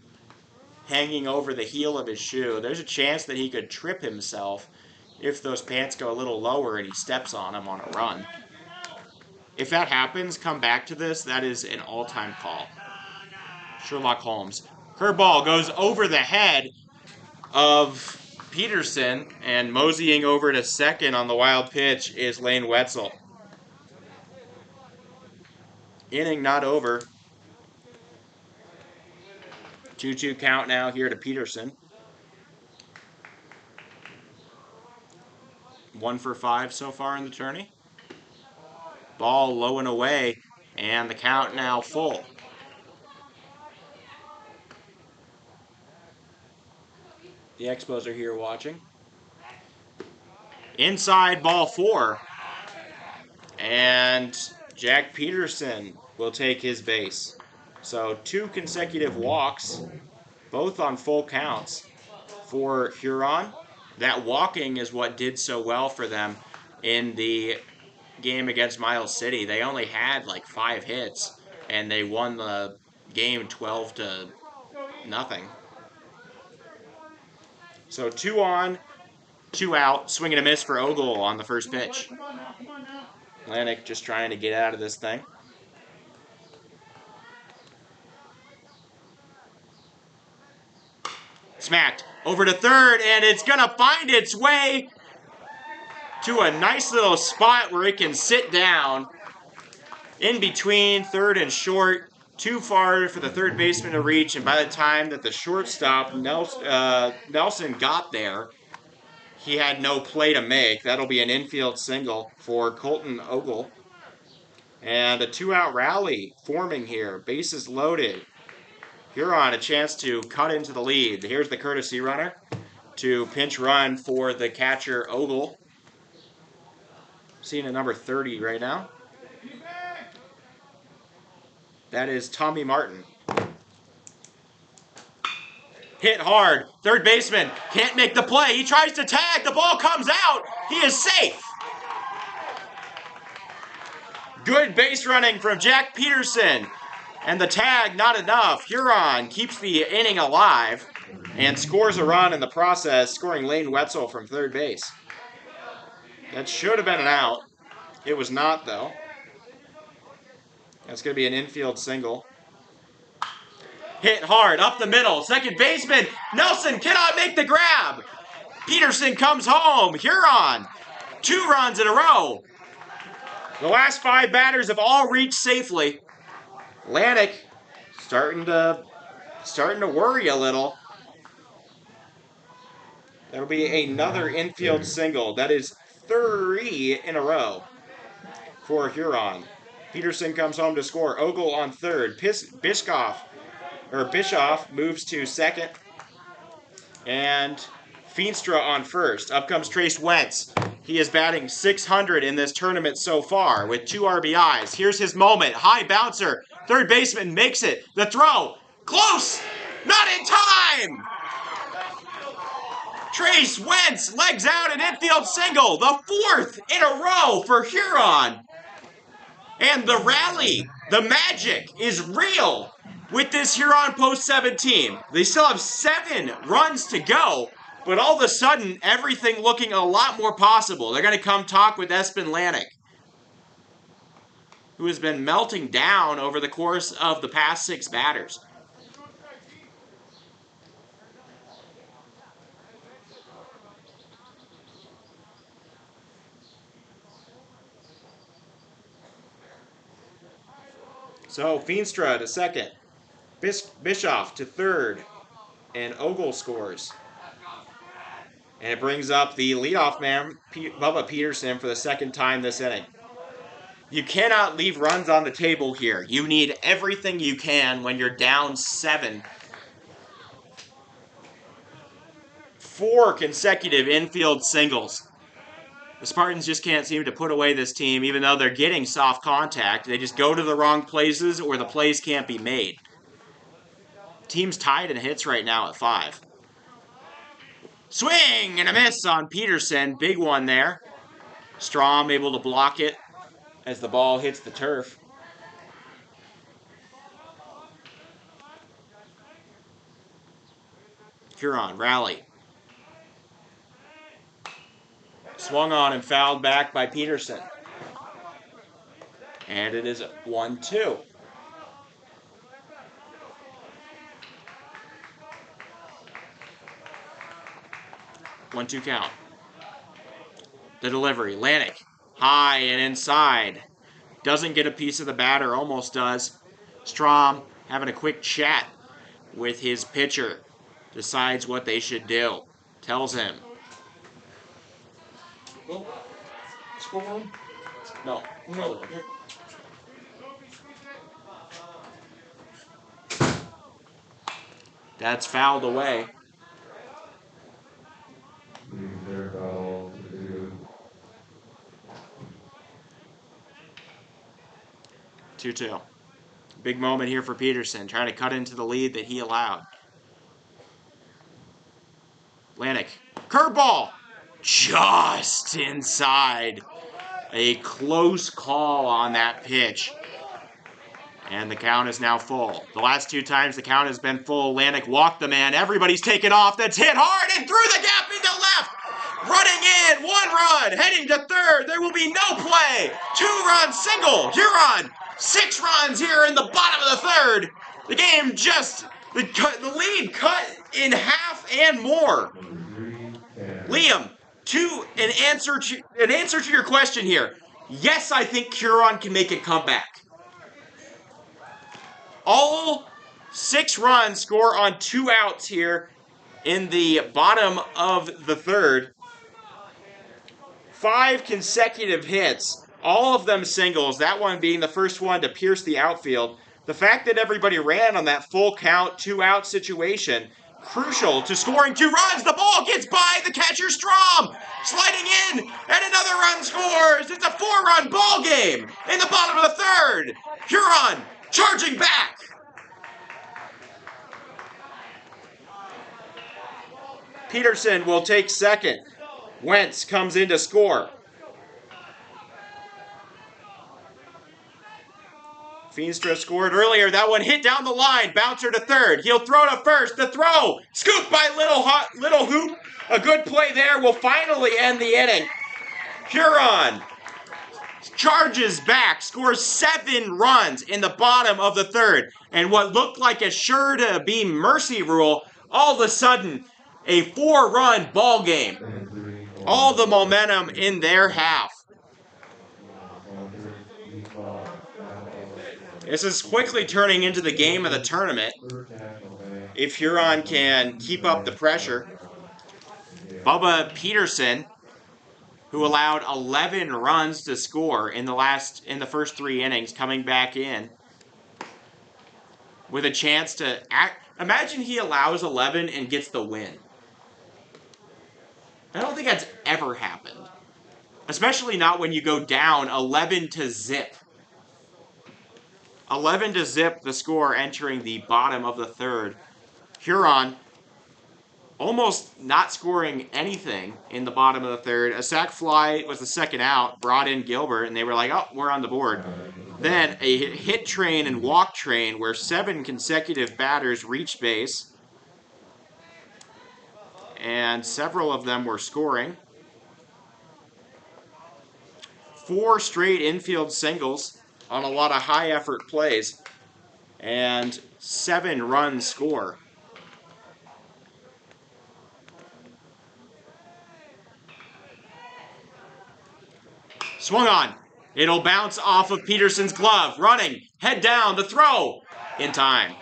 Speaker 1: hanging over the heel of his shoe. There's a chance that he could trip himself if those pants go a little lower and he steps on them on a run. If that happens, come back to this. That is an all-time call. Sherlock Holmes. Curveball goes over the head of Peterson, and moseying over to second on the wild pitch is Lane Wetzel. Inning not over. 2-2 count now here to Peterson. 1 for 5 so far in the tourney. Ball low and away, and the count now full. The Expos are here watching. Inside, ball 4. And Jack Peterson will take his base. So 2 consecutive walks, both on full counts for Huron. That walking is what did so well for them in the game against Miles City. They only had like 5 hits, and they won the game 12-0. So 2 on, 2 out, swing and a miss for Ogle on the first pitch. Lanik just trying to get out of this thing. Smacked over to third, and it's going to find its way to a nice little spot where it can sit down in between third and short. Too far for the third baseman to reach, and by the time that the shortstop, Nelson, got there, he had no play to make. That'll be an infield single for Colton Ogle. And a 2-out rally forming here. Bases loaded. Huron a chance to cut into the lead. Here's the courtesy runner to pinch run for the catcher Ogle. Seeing a number 30 right now. That is Tommy Martin. Hit hard. Third baseman can't make the play. He tries to tag. The ball comes out. He is safe. Good base running from Jack Peterson. And the tag, not enough. Huron keeps the inning alive and scores a run in the process, scoring Lane Wetzel from third base. That should have been an out. It was not, though. That's going to be an infield single. Hit hard, up the middle. Second baseman, Nelson cannot make the grab. Peterson comes home. Huron, 2 runs in a row. The last 5 batters have all reached safely. Lanik starting to worry a little. That'll be another infield single. That is 3 in a row for Huron. Peterson comes home to score. Ogle on third. Bischoff moves to second. And Feenstra on first. Up comes Trace Wentz. He is batting .600 in this tournament so far with 2 RBIs. Here's his moment. High bouncer. Third baseman makes it. The throw. Close. Not in time. Trace Wentz legs out an infield single. The 4th in a row for Huron. And the rally, the magic is real with this Huron post-7 team. They still have 7 runs to go, but all of a sudden, everything looking a lot more possible. They're going to come talk with Espen Lanik, who has been melting down over the course of the past 6 batters. So Feenstra to second, Bischoff to third, and Ogle scores. And it brings up the leadoff man, Bubba Peterson, for the 2nd time this inning. You cannot leave runs on the table here. You need everything you can when you're down 7. 4 consecutive infield singles. The Spartans just can't seem to put away this team, even though they're getting soft contact. They just go to the wrong places or the plays can't be made. Team's tied in hits right now at 5. Swing and a miss on Peterson. Big one there. Strom able to block it as the ball hits the turf. Huron rally. Swung on and fouled back by Peterson. And it is 1-2. One-two count. The delivery. Lanik. High and inside. Doesn't get a piece of the batter. Almost does. Strom having a quick chat with his pitcher. Decides what they should do. Tells him.
Speaker 4: Score one?
Speaker 1: No.
Speaker 4: No.
Speaker 1: That's fouled away.
Speaker 2: Fair foul to do.
Speaker 1: 2-2. Big moment here for Peterson, trying to cut into the lead that he allowed. Lanik. Curveball! Just inside. A close call on that pitch. And the count is now full. The last 2 times the count has been full. Lanik walked the man. Everybody's taken off. That's hit hard and through the gap into left. Running in. 1 run. Heading to third. There will be no play. 2-run single. Huron. 6 runs here in the bottom of the 3rd. The game just... The lead cut in half and more. Liam, an answer to your question here. Yes, I think Huron can make a comeback. All 6 runs score on 2 outs here in the bottom of the 3rd. 5 consecutive hits, all of them singles, that one being the first one to pierce the outfield. The fact that everybody ran on that full count, 2-out situation crucial to scoring 2 runs. The ball gets by the catcher Strom, sliding in, and another run scores. It's a 4-run ball game in the bottom of the 3rd. Huron charging back. Peterson will take second. Wentz comes in to score. Feenstra scored earlier. That one hit down the line. Bouncer to 3rd. He'll throw to 1st. The throw. Scooped by Little Hoop. A good play there will finally end the inning. Huron charges back, scores 7 runs in the bottom of the 3rd. And what looked like a sure-to-be mercy rule, all of a sudden, a 4-run ball game. All the momentum in their half. This is quickly turning into the game of the tournament if Huron can keep up the pressure. Bubba Peterson, who allowed 11 runs to score in the first 3 innings, coming back in with a chance to imagine he allows 11 and gets the win. I don't think that's ever happened, especially not when you go down 11-0. 11-0 the score entering the bottom of the 3rd. Huron almost not scoring anything in the bottom of the 3rd. A sac fly was the second out, brought in Gilbert, and they were like, oh, we're on the board. Then a hit train and walk train where 7 consecutive batters reached base. And several of them were scoring. 4 straight infield singles on a lot of high-effort plays. And 7 runs score. Swung on. It'll bounce off of Peterson's glove. Running. Head down. The throw. In time.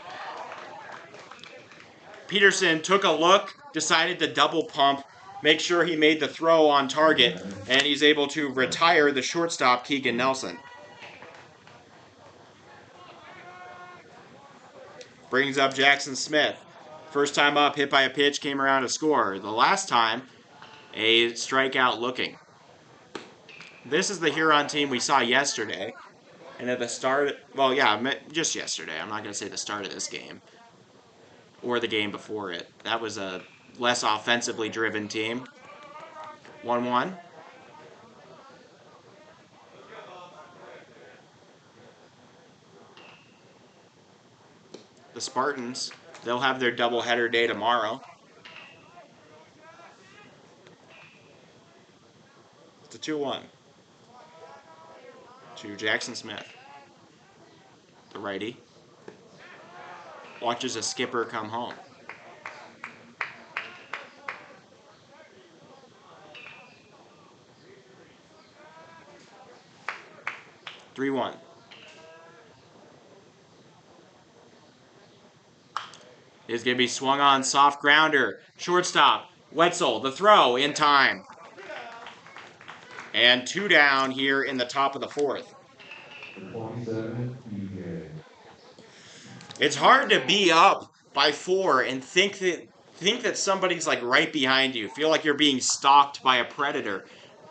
Speaker 1: Peterson took a look. Decided to double pump. Make sure he made the throw on target. And he's able to retire the shortstop, Keegan Nelson. Brings up Jackson Smith. First time up, hit by a pitch, came around to score. The last time, a strikeout looking. This is the Huron team we saw yesterday. And at the start, well, yeah, just yesterday. I'm not going to say the start of this game. Or the game before it. That was a less offensively driven team. 1-1. The Spartans, they'll have their doubleheader day tomorrow. It's a 2-1. To Jackson Smith. The righty. Watches a skipper come home. 3-1. Is going to be swung on, soft grounder. Shortstop, Wetzel, the throw in time. And 2 down here in the top of the 4th. It's hard to be up by 4 and think that somebody's like right behind you. Feel like you're being stalked by a predator.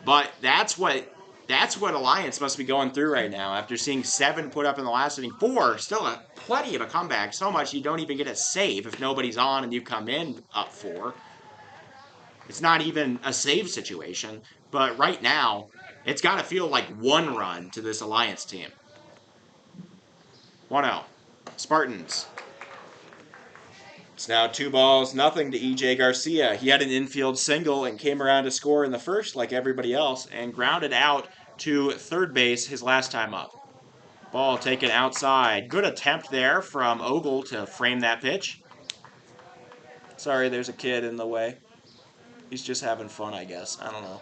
Speaker 1: But that's what Alliance must be going through right now after seeing 7 put up in the last inning. 4, still plenty of a comeback. So much you don't even get a save if nobody's on and you come in up 4. It's not even a save situation. But right now, it's got to feel like 1 run to this Alliance team. 1-0. Spartans. It's now 2-0 to E.J. Garcia. He had an infield single and came around to score in the first like everybody else and grounded out to 3rd base his last time up. Ball taken outside. Good attempt there from Ogle to frame that pitch. Sorry, there's a kid in the way. He's just having fun, I guess. I don't know.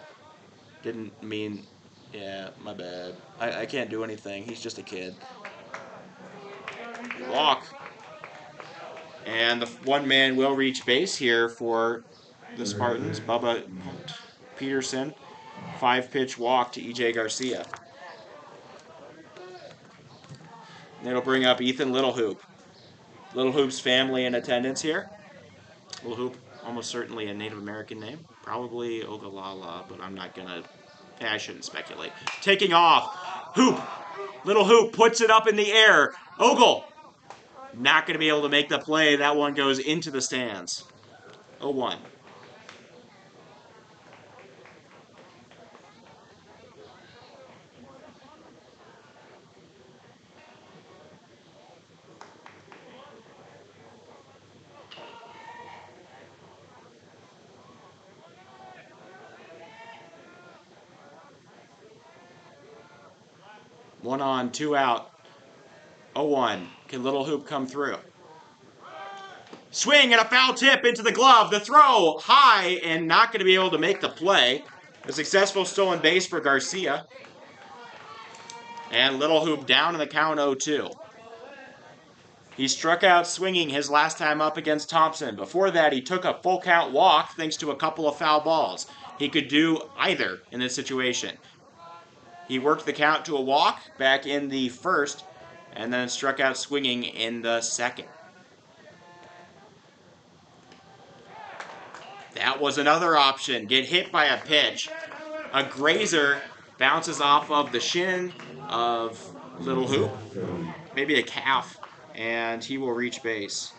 Speaker 1: Didn't mean... Yeah, my bad. I can't do anything. He's just a kid. Walk. And the 1 man will reach base here for the Spartans. Bubba Peterson. 5-pitch walk to E.J. Garcia. And it'll bring up Ethan Littlehoop. Littlehoop's family in attendance here. Little Hoop, almost certainly a Native American name. Probably Ogallala, but I'm not gonna. I shouldn't speculate. Taking off. Hoop. Little Hoop puts it up in the air. Ogle. Not going to be able to make the play. That one goes into the stands. 0-1. One on, two out. 0-1. Can Little Hoop come through? Swing and a foul tip into the glove. The throw high and not going to be able to make the play. A successful stolen base for Garcia. And Little Hoop down in the count 0-2. He struck out swinging his last time up against Thompson. Before that, he took a full count walk thanks to a couple of foul balls. He could do either in this situation. He worked the count to a walk back in the first and then struck out swinging in the second. That was another option. Get hit by a pitch. A grazer bounces off of the shin of Little Hoop. Maybe a calf. And he will reach base.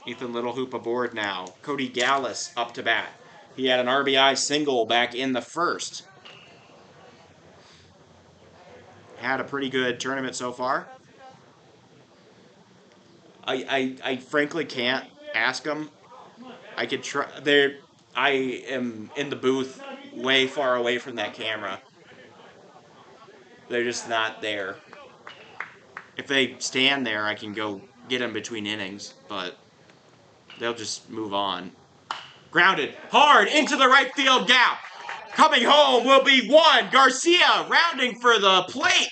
Speaker 1: Ethan Little Hoop aboard now. Cody Gallus up to bat. He had an RBI single back in the first. Had a pretty good tournament so far. I frankly can't ask him. I could try. I am in the booth way far away from that camera. They're just not there. If they stand there, I can go get them between innings, but they'll just move on. Grounded hard into the right field gap. Coming home will be one. Garcia rounding for the plate.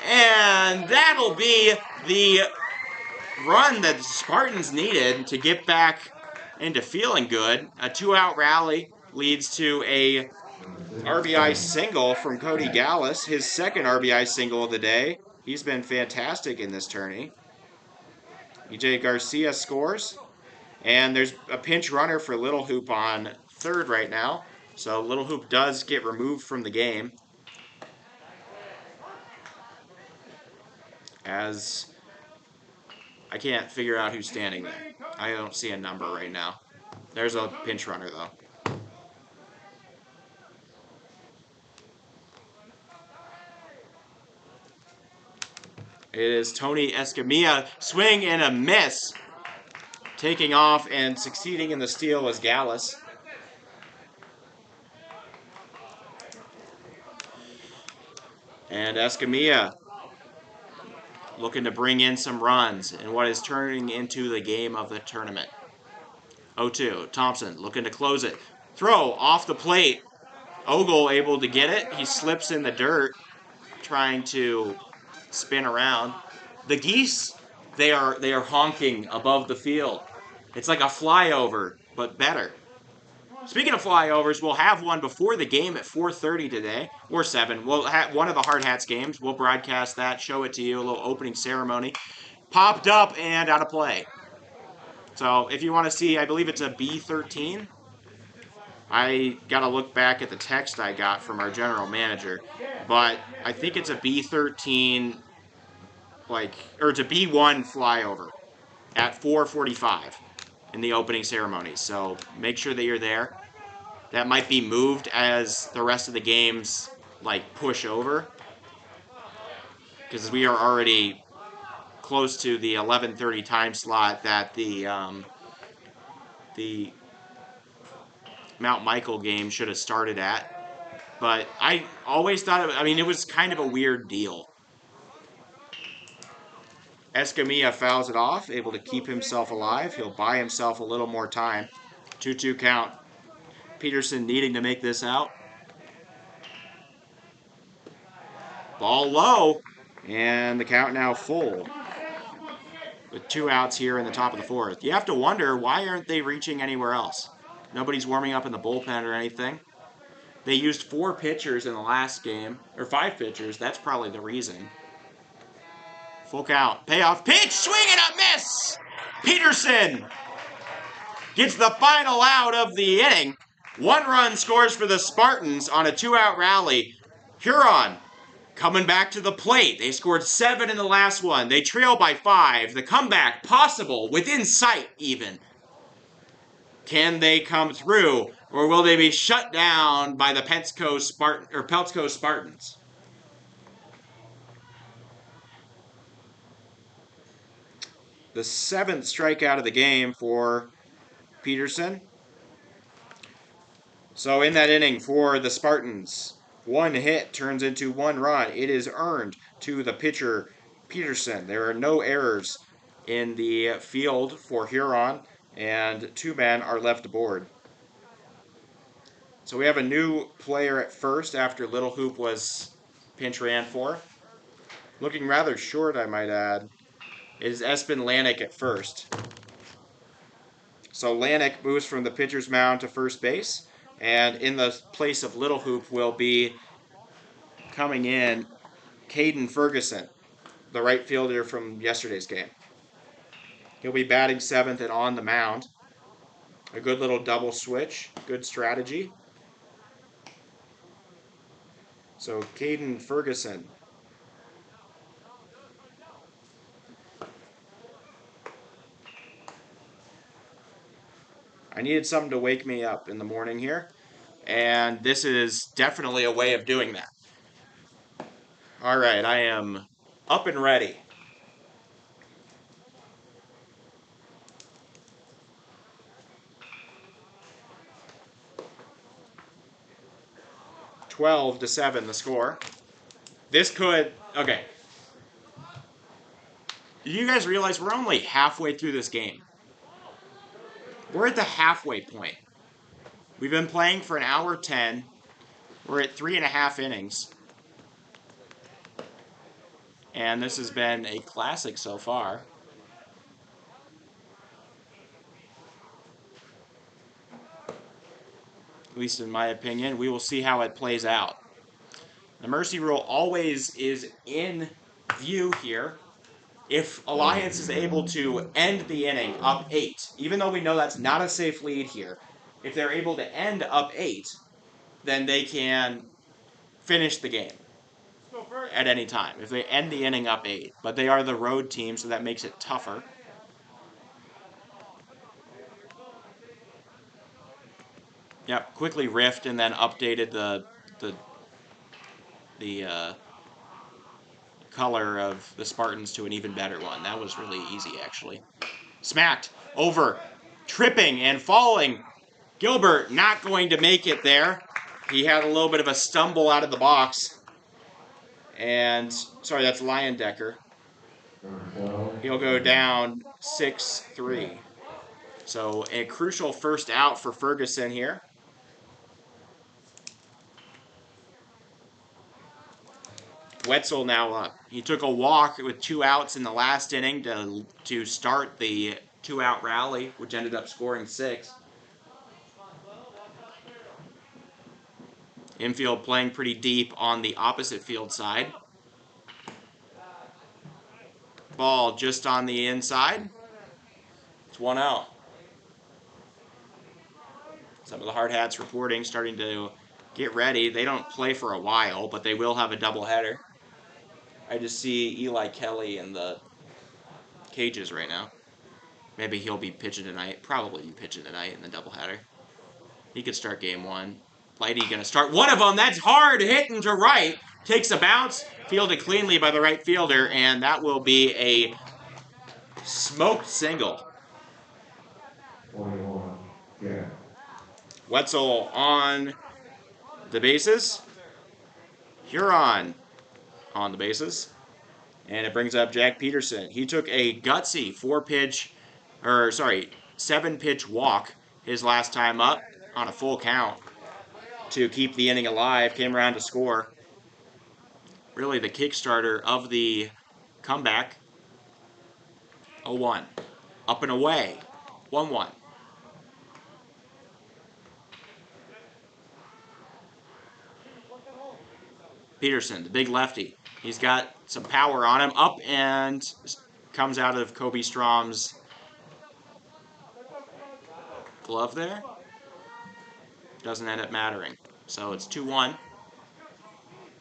Speaker 1: And that'll be the run that the Spartans needed to get back into feeling good. A 2-out rally leads to a RBI single from Cody Gallus, his second RBI single of the day. He's been fantastic in this tourney. EJ Garcia scores. And there's a pinch runner for Little Hoop on third right now. So Little Hoop does get removed from the game. As I can't figure out who's standing there. I don't see a number right now. There's a pinch runner, though. It is Tony Escamilla. Swing and a miss. Taking off and succeeding in the steal was Gallus. And Escamilla looking to bring in some runs in what is turning into the game of the tournament. 0-2. Thompson looking to close it. Throw off the plate. Ogle able to get it. He slips in the dirt trying to spin around. The geese, they are honking above the field. It's like a flyover, but better. Speaking of flyovers, we'll have one before the game at 4:30 today, or 7. We'll have one of the Hard Hats games. We'll broadcast that, show it to you, a little opening ceremony. Popped up and out of play. So if you want to see, I believe it's a B13. I got to look back at the text I got from our general manager, but I think it's a B13, or it's a B1 flyover at 4:45 in the opening ceremony. So make sure that you're there. That might be moved as the rest of the games push over, because we are already close to the 11:30 time slot that the Mount Michael game should have started at. But I always thought it was kind of a weird deal. Escamilla fouls it off, able to keep himself alive. He'll buy himself a little more time. 2-2 count. Peterson needing to make this out. Ball low, and the count now full. With 2 outs here in the top of the 4th. You have to wonder, why aren't they reaching anywhere else? Nobody's warming up in the bullpen or anything. They used 4 pitchers in the last game, or 5 pitchers. That's probably the reason. Full count. Payoff pitch. Swing and a miss. Peterson gets the final out of the inning. 1 run scores for the Spartans on a 2-out rally. Huron coming back to the plate. They scored 7 in the last one. They trail by 5. The comeback possible, within sight even. Can they come through, or will they be shut down by the Peltz Spartans? The 7th strikeout of the game for Peterson. So in that inning for the Spartans, 1 hit turns into 1 run. It is earned to the pitcher, Peterson. There are no errors in the field for Huron, and 2 men are left aboard. So we have a new player at first after Little Hoop was pinch ran for. Looking rather short, I might add. It is Espen Lanik at first. So Lanik moves from the pitcher's mound to first base, and in the place of Little Hoop will be coming in Caden Ferguson, the right fielder from yesterday's game. He'll be batting 7th and on the mound. A good little double switch, good strategy. So Caden Ferguson. I needed something to wake me up in the morning here, and this is definitely a way of doing that. All right, I am up and ready. (12-7) the score. This could, okay. Do you guys realize we're only halfway through this game? We're at the halfway point. We've been playing for 1:10. We're at 3.5 innings. And this has been a classic so far. At least in my opinion. We will see how it plays out. The mercy rule always is in view here. If Alliance is able to end the inning up 8, even though we know that's not a safe lead here, if they're able to end up 8, then they can finish the game at any time if they end the inning up 8. But they are the road team, so that makes it tougher. Yep, quickly riffed and then updated the color of the Spartans to an even better one. That was really easy, actually. Smacked over, tripping and falling. Gilbert not going to make it there. He had a little bit of a stumble out of the box. And, sorry, that's Leyendecker. He'll go down 6-3. So a crucial first out for Ferguson here. Wetzel now up. He took a walk with 2 outs in the last inning to start the 2-out rally, which ended up scoring 6. Infield playing pretty deep on the opposite field side. Ball just on the inside. It's 1 out. Some of the hard hats reporting, starting to get ready. They don't play for a while, but they will have a doubleheader. I just see Eli Kelly in the cages right now. Maybe he'll be pitching tonight. Probably be pitching tonight in the doubleheader. He could start game 1. Lighty going to start one of them. That's hard hitting to right. Takes a bounce. Fielded cleanly by the right fielder, and that will be a smoked single.
Speaker 2: 21. Yeah.
Speaker 1: Wetzel on the bases. Huron on the bases. And it brings up Jack Peterson. He took a gutsy 7-pitch walk his last time up on a full count to keep the inning alive. Came around to score. Really the kickstarter of the comeback. 0-1. Up and away. 1-1. Peterson, the big lefty. He's got some power on him. Up and comes out of Kobe Strom's glove there. Doesn't end up mattering. So it's 2-1.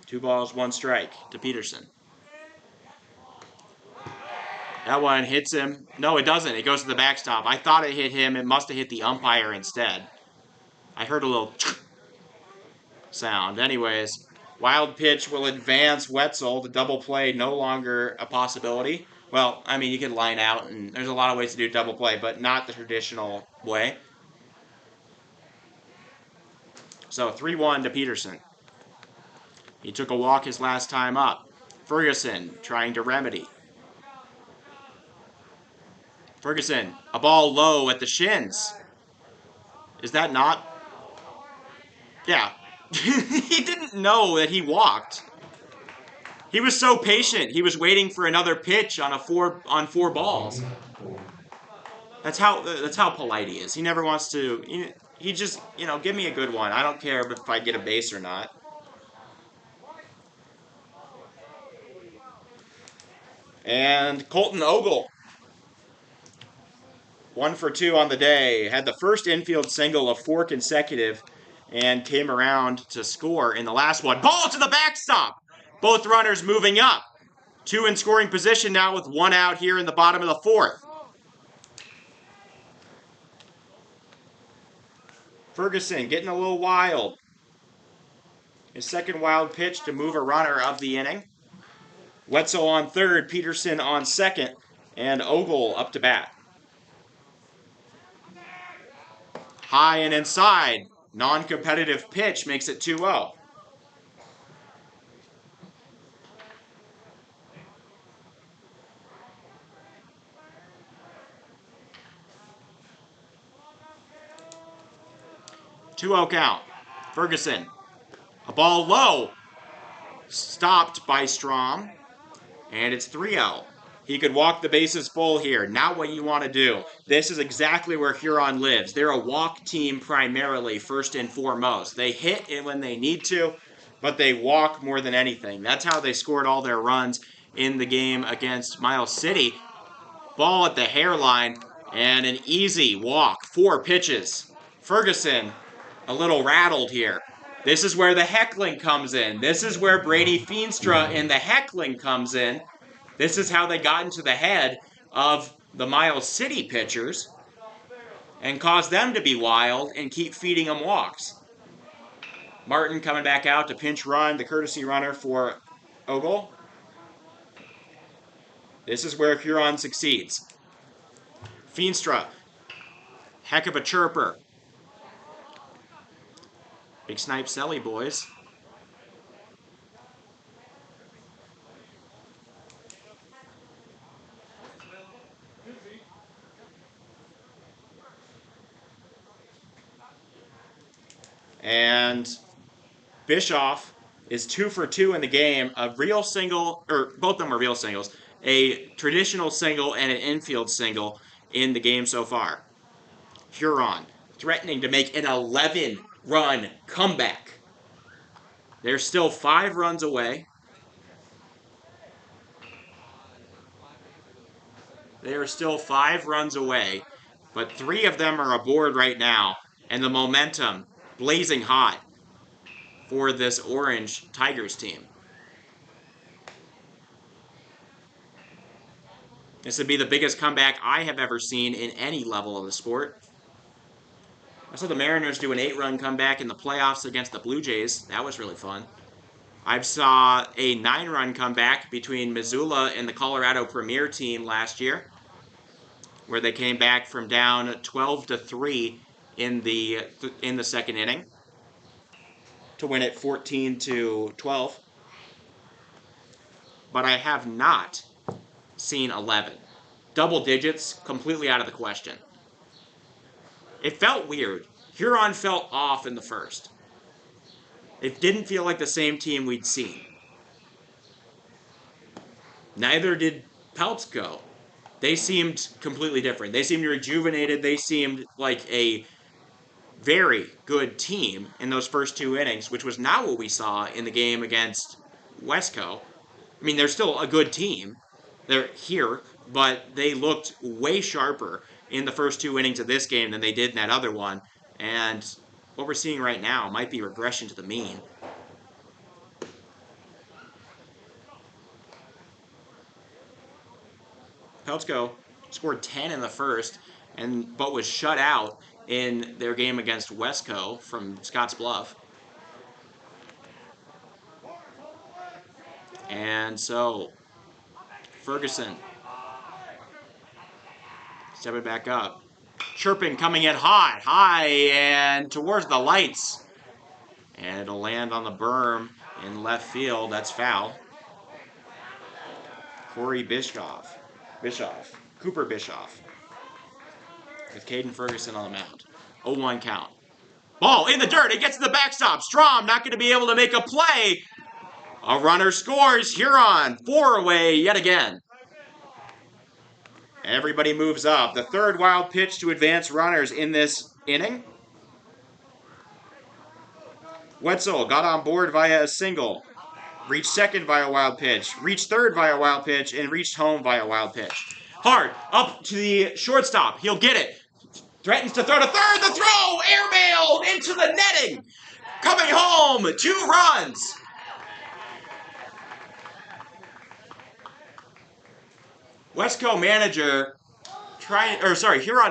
Speaker 1: 2 balls, 1 strike to Peterson. That one hits him. No, it doesn't. It goes to the backstop. I thought it hit him. It must have hit the umpire instead. I heard a little sound. Anyways, wild pitch will advance Wetzel. The double play no longer a possibility. Well, I mean, you can line out, and there's a lot of ways to do double play, but not the traditional way. So 3-1 to Peterson. He took a walk his last time up. Ferguson trying to remedy. Ferguson, a ball low at the shins. Is that not? Yeah. He didn't know that he walked. He was so patient. He was waiting for another pitch on 4 balls. That's how polite he is. He never wants to. He just, give me a good one. I don't care if I get a base or not. And Colton Ogle, 1 for 2 on the day. Had the first infield single of 4 consecutive and came around to score in the last one. Ball to the backstop! Both runners moving up. 2 in scoring position now with 1 out here in the bottom of the 4th. Ferguson getting a little wild. His second wild pitch to move a runner of the inning. Wetzel on third, Peterson on second, and Ogle up to bat. High and inside. Non-competitive pitch makes it 2-0. Count. Ferguson. A ball low. Stopped by Strom. And it's 3-0. He could walk the bases full here. Not what you want to do. This is exactly where Huron lives. They're a walk team primarily, first and foremost. They hit it when they need to, but they walk more than anything. That's how they scored all their runs in the game against Miles City. Ball at the hairline and an easy walk. 4 pitches. Ferguson, a little rattled here. This is where the heckling comes in. This is where Brady Feenstra and the heckling comes in. This is how they got into the head of the Miles City pitchers and caused them to be wild and keep feeding them walks. Martin coming back out to pinch run, the courtesy runner for Ogle. This is where Huron succeeds. Feenstra, heck of a chirper. Big snipe Selly, boys. And Bischoff is 2 for 2 in the game. A real single, or both of them are real singles. A traditional single and an infield single in the game so far. Huron threatening to make an 11-run comeback. They're still 5 runs away. They are still 5 runs away, but 3 of them are aboard right now, and the momentum blazing hot for this Orange Tigers team. This would be the biggest comeback I have ever seen in any level of the sport. I saw the Mariners do an 8-run comeback in the playoffs against the Blue Jays. That was really fun. I saw a 9-run comeback between Missoula and the Colorado Premier team last year, where they came back from down 12-3 in the second inning to win it 14-12. But I have not seen 11. Double digits, completely out of the question. It felt weird. Huron felt off in the first. It didn't feel like the same team we'd seen. Neither did Peltz go. They seemed completely different. They seemed rejuvenated. They seemed like a very good team in those first 2 innings, which was not what we saw in the game against Westco. I mean, they're still a good team. They're here, but they looked way sharper in the first 2 innings of this game than they did in that other one. And what we're seeing right now might be regression to the mean. Peltz scored 10 in the first, but was shut out in their game against Wesco from Scotts Bluff. And so, Ferguson stepping back up. Chirping coming in high and towards the lights. And it'll land on the berm in left field. That's foul. Cooper Bischoff. With Caden Ferguson on the mound. 0-1 count. Ball in the dirt. It gets to the backstop. Strom not going to be able to make a play. A runner scores. Huron 4 away yet again. Everybody moves up. The third wild pitch to advance runners in this inning. Wetzel got on board via a single. Reached second via wild pitch. Reached third via wild pitch. And reached home via wild pitch. Hard up to the shortstop. He'll get it. Threatens to throw to third. The throw airmailed into the netting. Coming home. 2 runs. Huron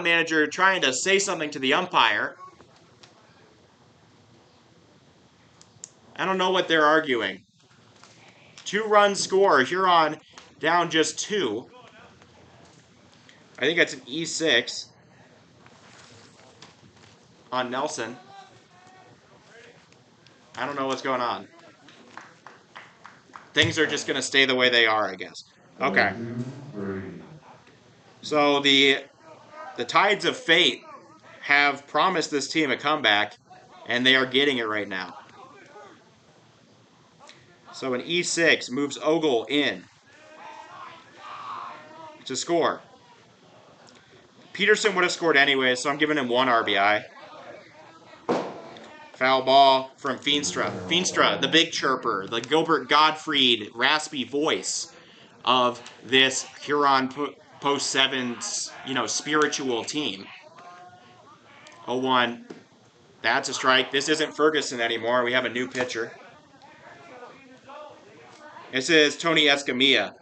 Speaker 1: manager trying to say something to the umpire. I don't know what they're arguing. 2 runs score. Huron down just 2. I think that's an E6 on Nelson. I don't know what's going on. Things are just going to stay the way they are, I guess. Okay. So the tides of fate have promised this team a comeback, and they are getting it right now. So an E6 moves Ogle in to score. Peterson would have scored anyway, so I'm giving him 1 RBI. Foul ball from Feenstra. Feenstra, the big chirper, the Gilbert Gottfried raspy voice of this Huron Post 7's, spiritual team. 0-1. That's a strike. This isn't Ferguson anymore. We have a new pitcher. This is Tony Escamilla.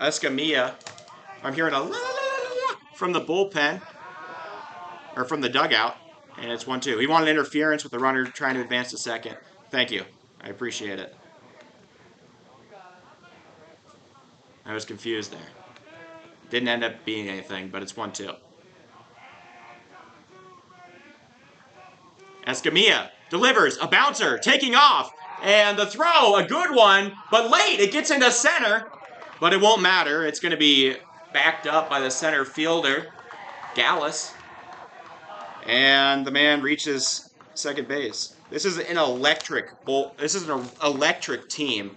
Speaker 1: Escamilla, I'm hearing a la la la from the bullpen, or from the dugout, and it's 1-2. He wanted interference with the runner trying to advance to second. Thank you. I appreciate it. I was confused there. Didn't end up being anything, but it's 1-2. Escamilla delivers a bouncer, taking off, and the throw, a good one, but late. It gets into center, but it won't matter. It's going to be backed up by the center fielder, Gallus, and the man reaches second base. This is an electric team,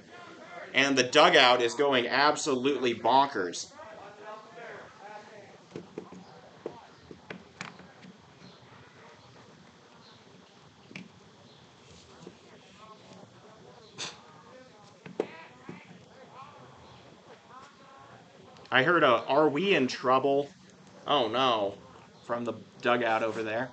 Speaker 1: and the dugout is going absolutely bonkers. I heard a "Are we in trouble?" Oh no, from the dugout over there.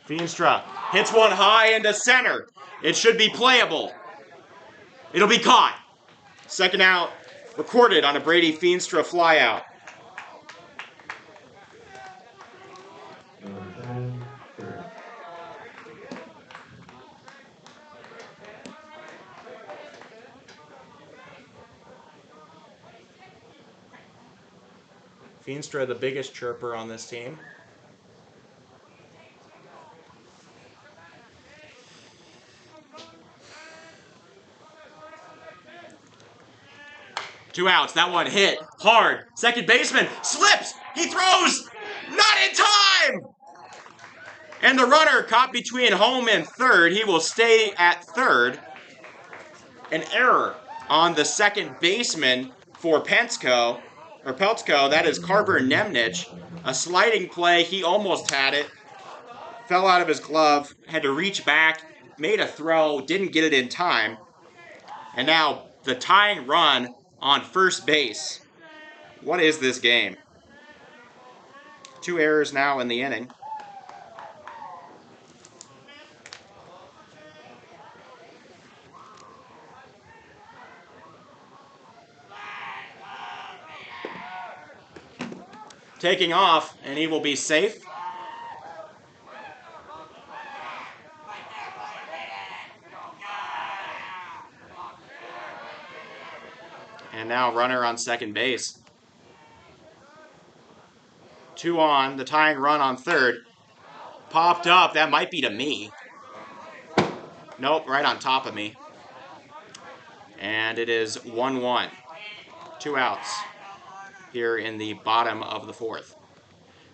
Speaker 1: Feenstra hits one high into center. It should be playable. It'll be caught. Second out recorded on a Brady Feenstra flyout. Feenstra, the biggest chirper on this team. 2 outs. That one hit hard. Second baseman slips. He throws. Not in time. And the runner caught between home and third. He will stay at third. An error on the second baseman for Peltz. That is Carver Nemnich. A sliding play. He almost had it. Fell out of his glove. Had to reach back. Made a throw. Didn't get it in time. And now the tying run on first base. What is this game? 2 errors now in the inning. Taking off, and he will be safe. And now runner on second base. 2 on, the tying run on third. Popped up, that might be to me. Nope, right on top of me. And it is 1-1. 2 outs here in the bottom of the fourth.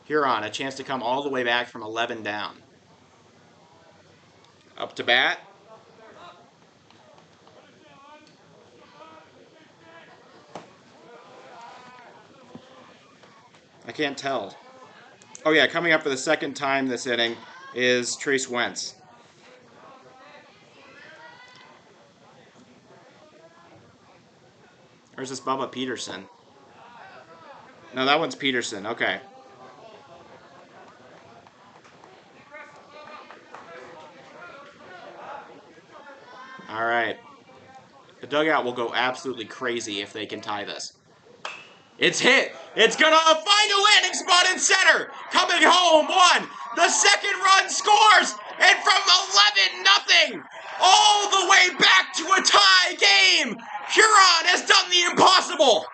Speaker 1: Huron, a chance to come all the way back from 11 down. Up to bat. I can't tell. Oh yeah, coming up for the second time this inning is Trace Wentz. Or is this Bubba Peterson? No, that one's Peterson. Okay. All right. The dugout will go absolutely crazy if they can tie this. It's hit. It's going to find a landing spot in center. Coming home, 1. The second run scores. And from 11-0, all the way back to a tie game, Huron has done the impossible.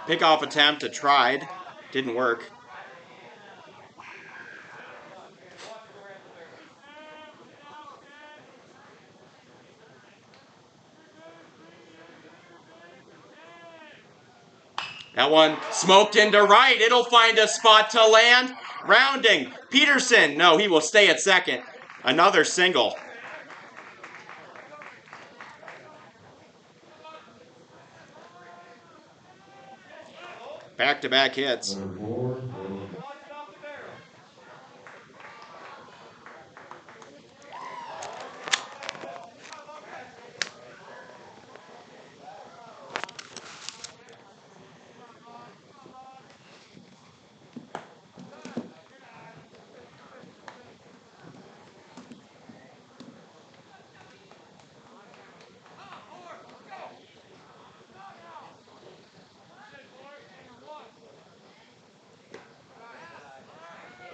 Speaker 1: Pickoff attempt, tried. Didn't work. That one smoked into right. It'll find a spot to land. Rounding. Peterson. No, he will stay at second. Another single. Back-to-back hits.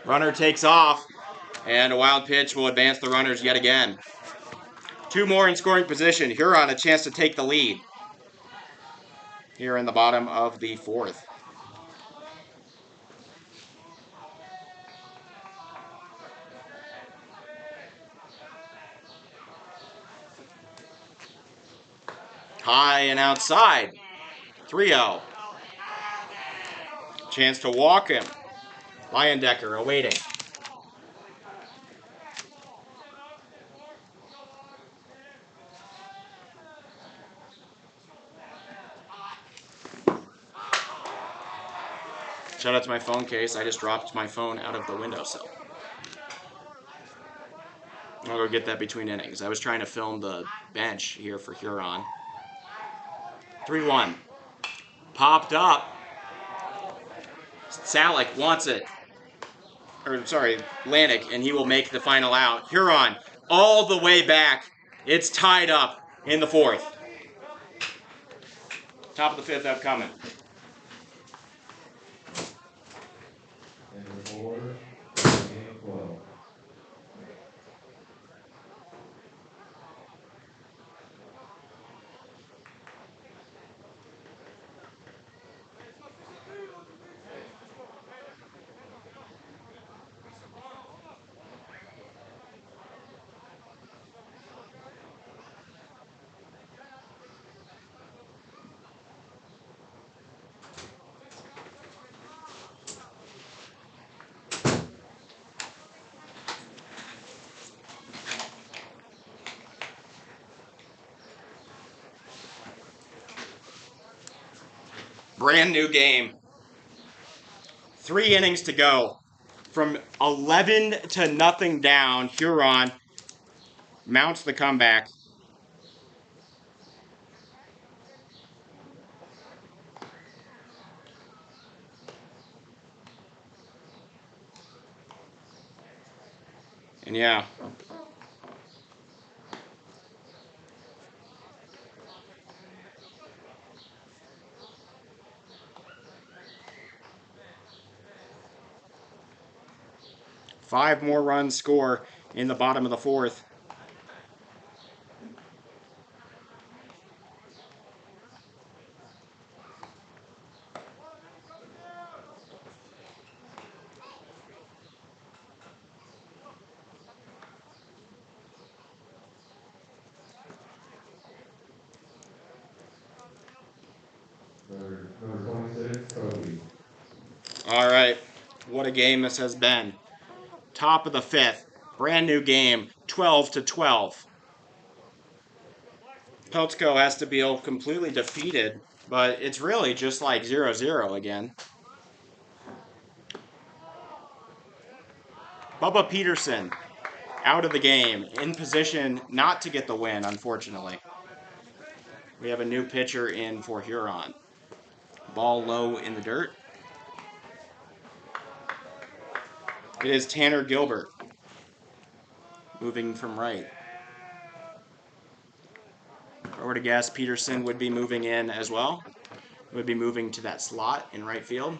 Speaker 1: Runner takes off, and a wild pitch will advance the runners yet again. 2 more in scoring position. Huron a chance to take the lead here in the bottom of the fourth. High and outside. 3-0. Chance to walk him. Leyendecker awaiting. Shout out to my phone case. I just dropped my phone out of the windowsill. I'll go get that between innings. I was trying to film the bench here for Huron. 3-1. Popped up. Salick wants it. Lanik, and he will make the final out. Huron all the way back. It's tied up in the fourth. Top of the fifth upcoming. Brand new game. 3 innings to go. From 11-0 down, Huron mounts the comeback. And yeah. Five more runs score in the bottom of the fourth.
Speaker 2: Number 26, Kobe.
Speaker 1: All right. What a game this has been. Top of the fifth. Brand new game. 12-12. Peltz has to be completely defeated, but it's really just like 0-0 again. Bubba Peterson out of the game, in position not to get the win, unfortunately. We have a new pitcher in for Huron. Ball low in the dirt. It is Tanner Gilbert, moving from right. If I were to guess, Peterson would be moving in as well. Would be moving to that slot in right field.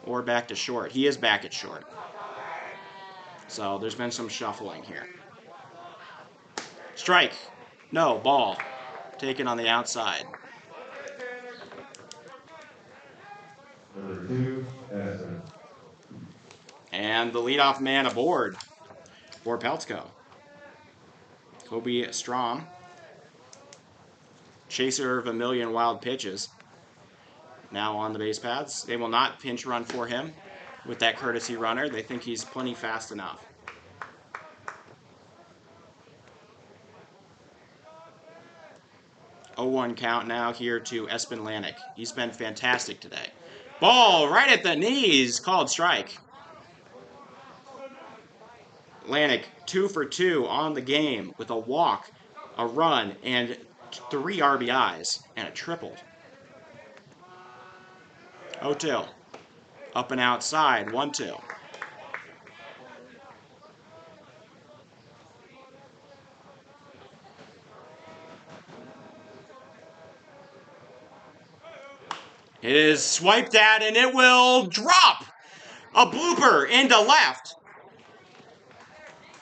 Speaker 1: Or back to short. He is back at short. So there's been some shuffling here. Strike. No, ball. Taken on the outside.
Speaker 2: Number 2, Essen.
Speaker 1: And the leadoff man aboard for Peltz. Kobe Strom. Chaser of a million wild pitches. Now on the base paths. They will not pinch run for him with that courtesy runner. They think he's plenty fast enough. 0-1 count now here to Espen Lanik. He's been fantastic today. Ball right at the knees, called strike. Lanik 2 for 2 on the game with a walk, a run, and 3 RBIs and a triple. 0-2. Up and outside, 1-2. It is swiped at and it will drop. A blooper into left.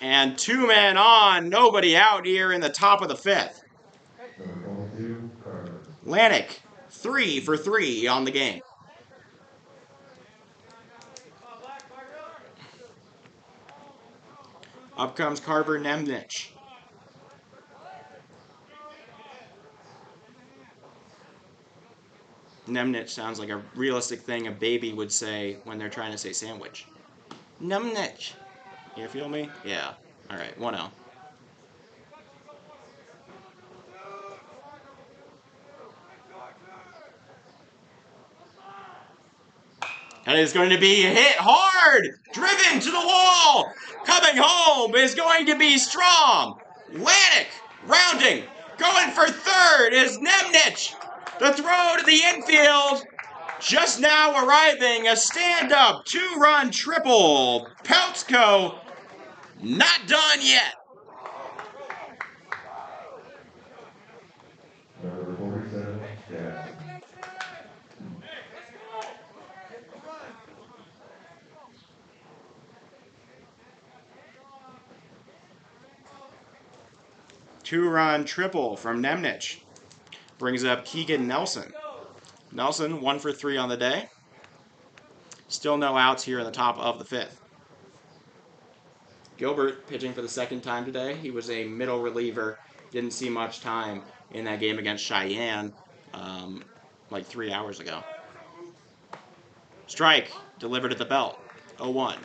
Speaker 1: And 2 men on, nobody out here in the top of the fifth.
Speaker 2: Number 22, Carver.
Speaker 1: Lanik 3 for 3 on the game. Up comes Carver Nemnich. Nemnich sounds like a realistic thing a baby would say when they're trying to say sandwich. Nemnich. You feel me? Yeah. All right, 1-0. And it's going to be hit hard, driven to the wall. Coming home is going to be Strom. Lanik rounding, going for third is Nemnich. The throw to the infield. Just now arriving, a stand-up 2-run triple. Peltz not done yet.
Speaker 2: Number 47, Jackson.
Speaker 1: Two-run triple from Nemnich. Brings up Keegan Nelson. Nelson 1 for 3 on the day. Still no outs here in the top of the fifth. Gilbert pitching for the second time today. He was a middle reliever. Didn't see much time in that game against Cheyenne like 3 hours ago. Strike delivered at the belt. 0-1.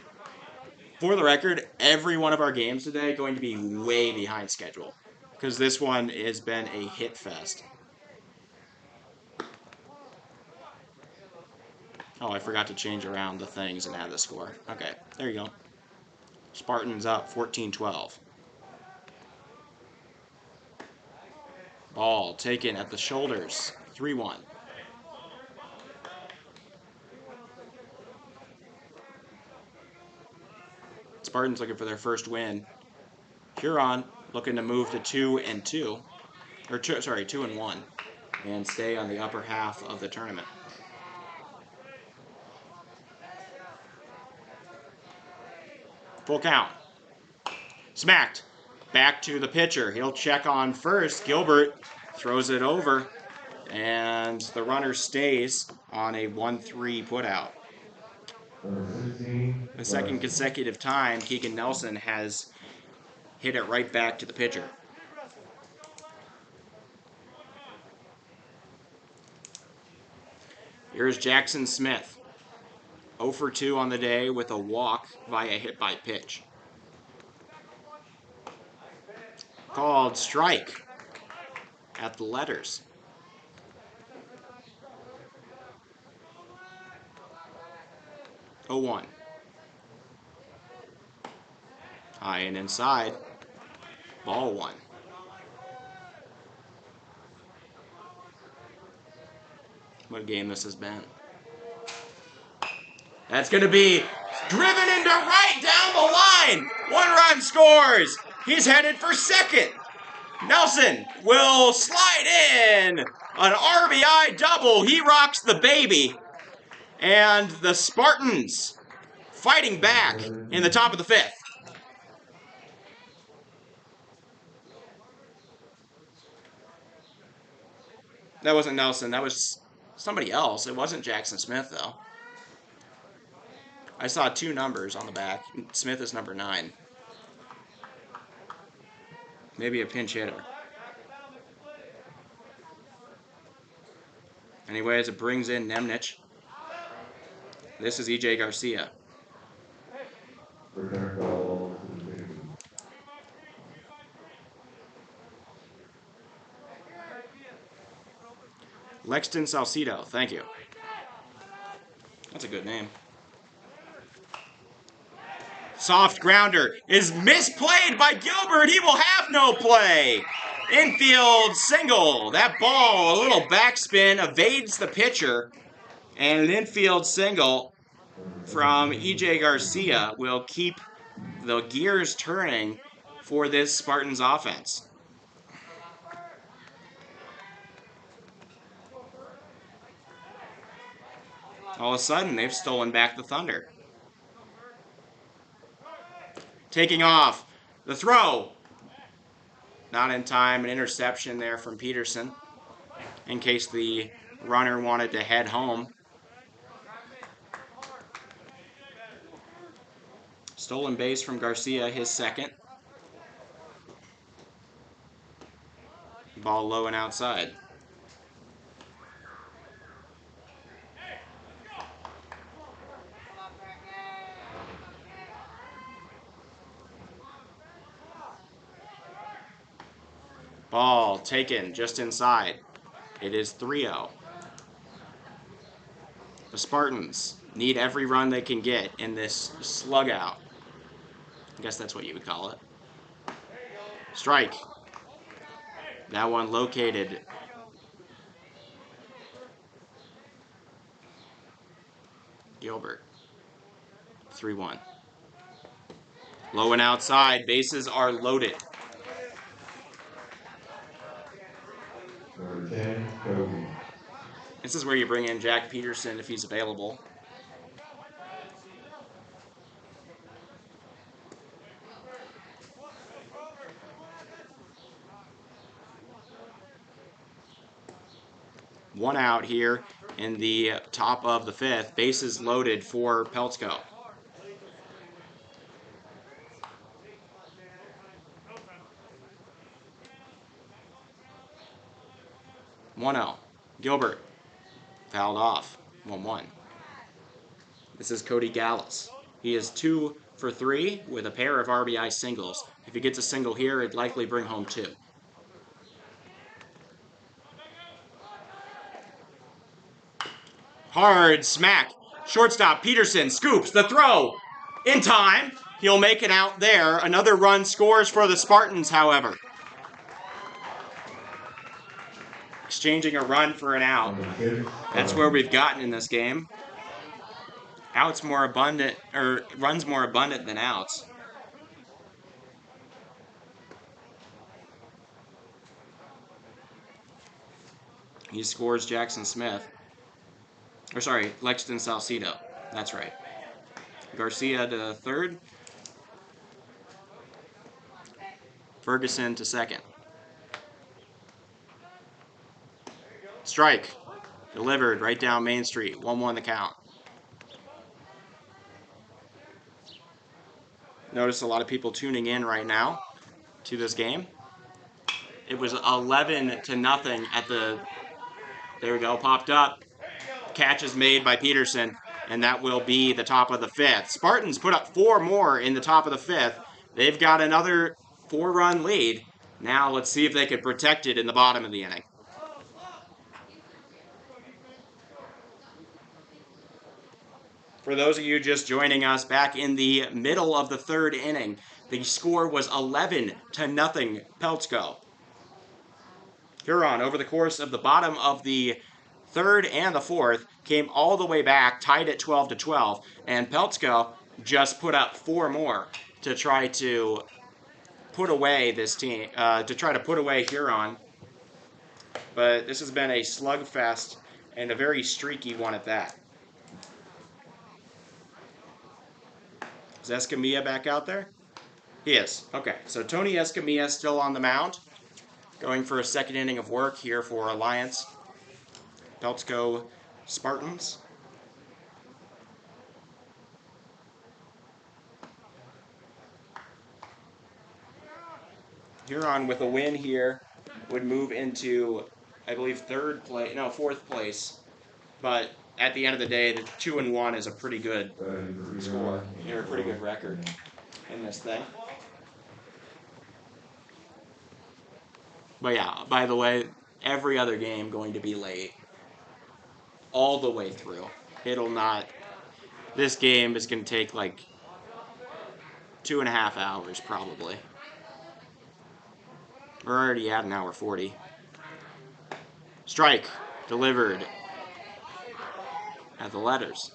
Speaker 1: For the record, every one of our games today going to be way behind schedule because this one has been a hit fest. Oh, I forgot to change around the things and add the score. Okay, there you go. Spartans up 14-12. Ball taken at the shoulders. 3-1. Spartans looking for their first win. Huron looking to move to 2-2. Or 2-1. And stay on the upper half of the tournament. Full count. Smacked. Back to the pitcher. He'll check on first. Gilbert throws it over. And the runner stays on a 1-3 putout.
Speaker 2: Number 16.
Speaker 1: The second consecutive time Keegan Nelson has hit it right back to the pitcher. Here's Jackson Smith. 0 for 2 on the day with a walk via hit by pitch. Called strike at the letters. Oh, 1. High and inside. Ball 1. What a game this has been. That's going to be driven into right down the line. 1 run scores. He's headed for second. Nelson will slide in. An RBI double. He rocks the baby. And the Spartans fighting back in the top of the 5th. That wasn't Nelson. That was somebody else. It wasn't Jackson Smith, though. I saw 2 numbers on the back. Smith is number 9. Maybe a pinch hitter. Anyways, it brings in Nemnich. This is E.J. Garcia.
Speaker 2: Return call to the baby.
Speaker 1: Lexton Salcido. Thank you. That's a good name. Soft grounder is misplayed by Gilbert. He will have no play. Infield single. That ball, a little backspin, evades the pitcher. And an infield single from E.J. Garcia will keep the gears turning for this Spartans offense. All of a sudden, they've stolen back the thunder. Taking off. The throw. Not in time. An interception there from Peterson in case the runner wanted to head home. Stolen base from Garcia, his second. Ball low and outside. Ball taken just inside. It is 3-0. The Spartans need every run they can get in this slug out. I guess that's what you would call it. Strike. That one located. Gilbert. 3-1. Low and outside. Bases are loaded.
Speaker 2: Number 10, Kobe.
Speaker 1: This is where you bring in Jack Peterson if he's available. One out here in the top of the 5th. Bases loaded for Peltz. 1-0. Gilbert fouled off. 1-1. This is Cody Gallus. He is 2 for 3 with a pair of RBI singles. If he gets a single here, it'd likely bring home 2. Hard smack Shortstop Peterson scoops the throw in time. He'll make it out there. Another run scores for the Spartans, however. Exchanging a run for an out. That's where we've gotten in this game. Outs more abundant, or runs more abundant than outs. He scores Jackson Smith. Or sorry, Lexington Salcido. That's right. Garcia to third. Ferguson to second. Strike. Delivered right down Main Street. 1-1 the count. Notice a lot of people tuning in right now to this game. It was 11-0 at the... There we go. Popped up. Catch is made by Peterson, and that will be the top of the fifth. Spartans put up 4 more in the top of the fifth. They've got another 4-run lead. Now let's see if they can protect it in the bottom of the inning. For those of you just joining us, back in the middle of the third inning, the score was 11-0 Peltz go. Huron, over the course of the bottom of the third and the fourth, came all the way back, tied at 12-12, and Peltz go just put up 4 more to try to put away this team, to try to put away Huron. But this has been a slugfest and a very streaky one at that. Is Escamilla back out there? He is. Okay, so Tony Escamilla still on the mound, going for a second inning of work here for Alliance. Peltz go Spartans. Huron with a win here would move into, I believe, fourth place. But at the end of the day, the 2-1 is a pretty good score. They're a pretty good record in this thing. But yeah, by the way, every other game going to be late. All the way through. It'll not... This game is going to take like 2.5 hours probably. We're already at 1:40. Strike. Delivered. At the letters.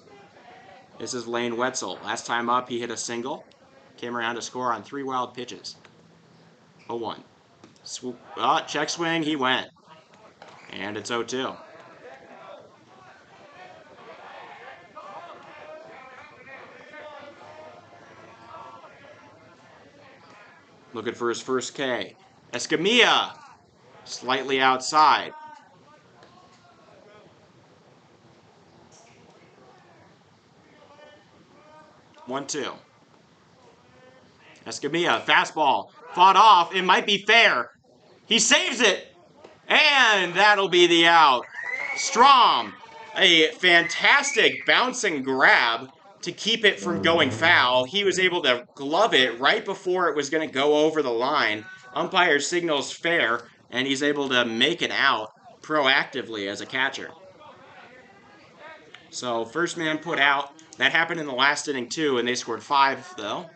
Speaker 1: This is Lane Wetzel. Last time up, he hit a single. Came around to score on 3 wild pitches. 0-1. Swoop. Check swing. He went. And it's 0-2. Looking for his first K. Escamilla. Slightly outside. One-two. Escamilla, fastball, fought off. It might be fair. He saves it, and that'll be the out. Strom, a fantastic bouncing grab to keep it from going foul. He was able to glove it right before it was going to go over the line. Umpire signals fair, and he's able to make it out proactively as a catcher. So first man put out. That happened in the last inning too, and they scored 5 though.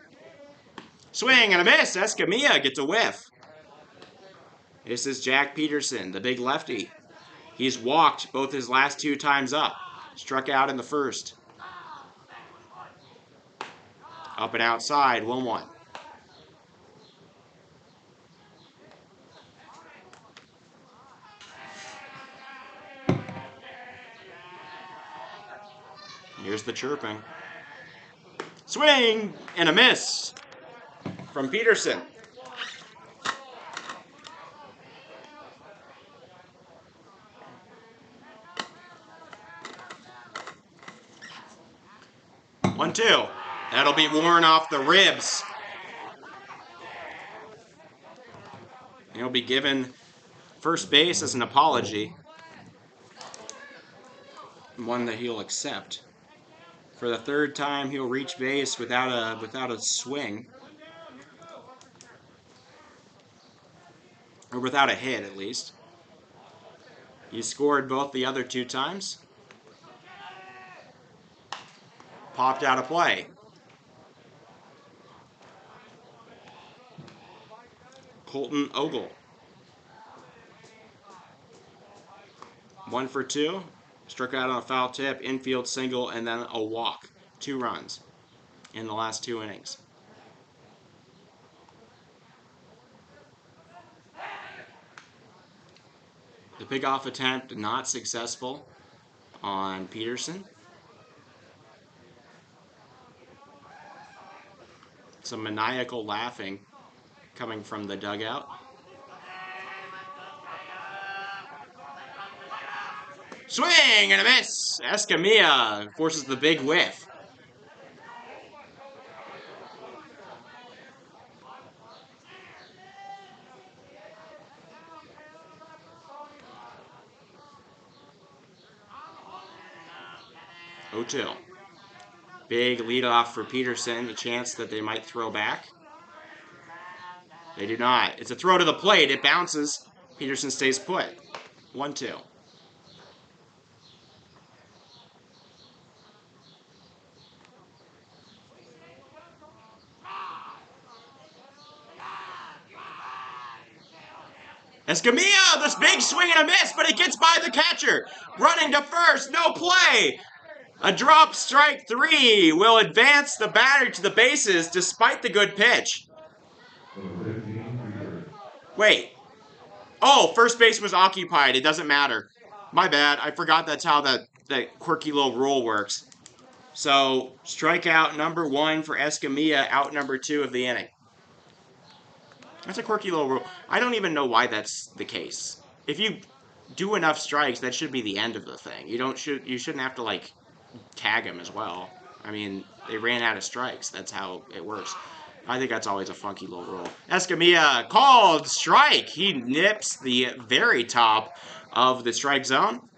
Speaker 1: Swing and a miss. Escamilla gets a whiff. This is Jack Peterson, the big lefty. He's walked both his last 2 times up. Struck out in the first. Up and outside, 1-1. Here's the chirping. Swing and a miss from Peterson. One-two. That'll be worn off the ribs. He'll be given first base as an apology. One that he'll accept. For the 3rd time, he'll reach base without a swing. Or without a hit, at least. He scored both the other 2 times. popped out of play. Colton Ogle. 1 for 2. Struck out on a foul tip, infield single, and then a walk. 2 runs in the last 2 innings. The pick-off attempt not successful on Peterson. Some maniacal laughing coming from the dugout. Swing and a miss. Escamilla forces the big whiff. O'Toole. Big leadoff for Peterson. A chance that they might throw back. They do not. It's a throw to the plate. It bounces. Peterson stays put. 1-2. Escamilla, this big swing and a miss, but it gets by the catcher. Running to first, no play. A drop, strike 3 will advance the batter to the bases despite the good pitch. Wait. Oh, first base was occupied. It doesn't matter. My bad. I forgot that's how that quirky little rule works. So, strikeout number 1 for Escamilla, out number 2 of the inning. That's a quirky little rule. I don't even know why that's the case. If you do enough strikes, that should be the end of the thing. You shouldn't have to like tag him as well. I mean, they ran out of strikes. That's how it works. I think that's always a funky little rule. Escamilla called strike. He nips the very top of the strike zone.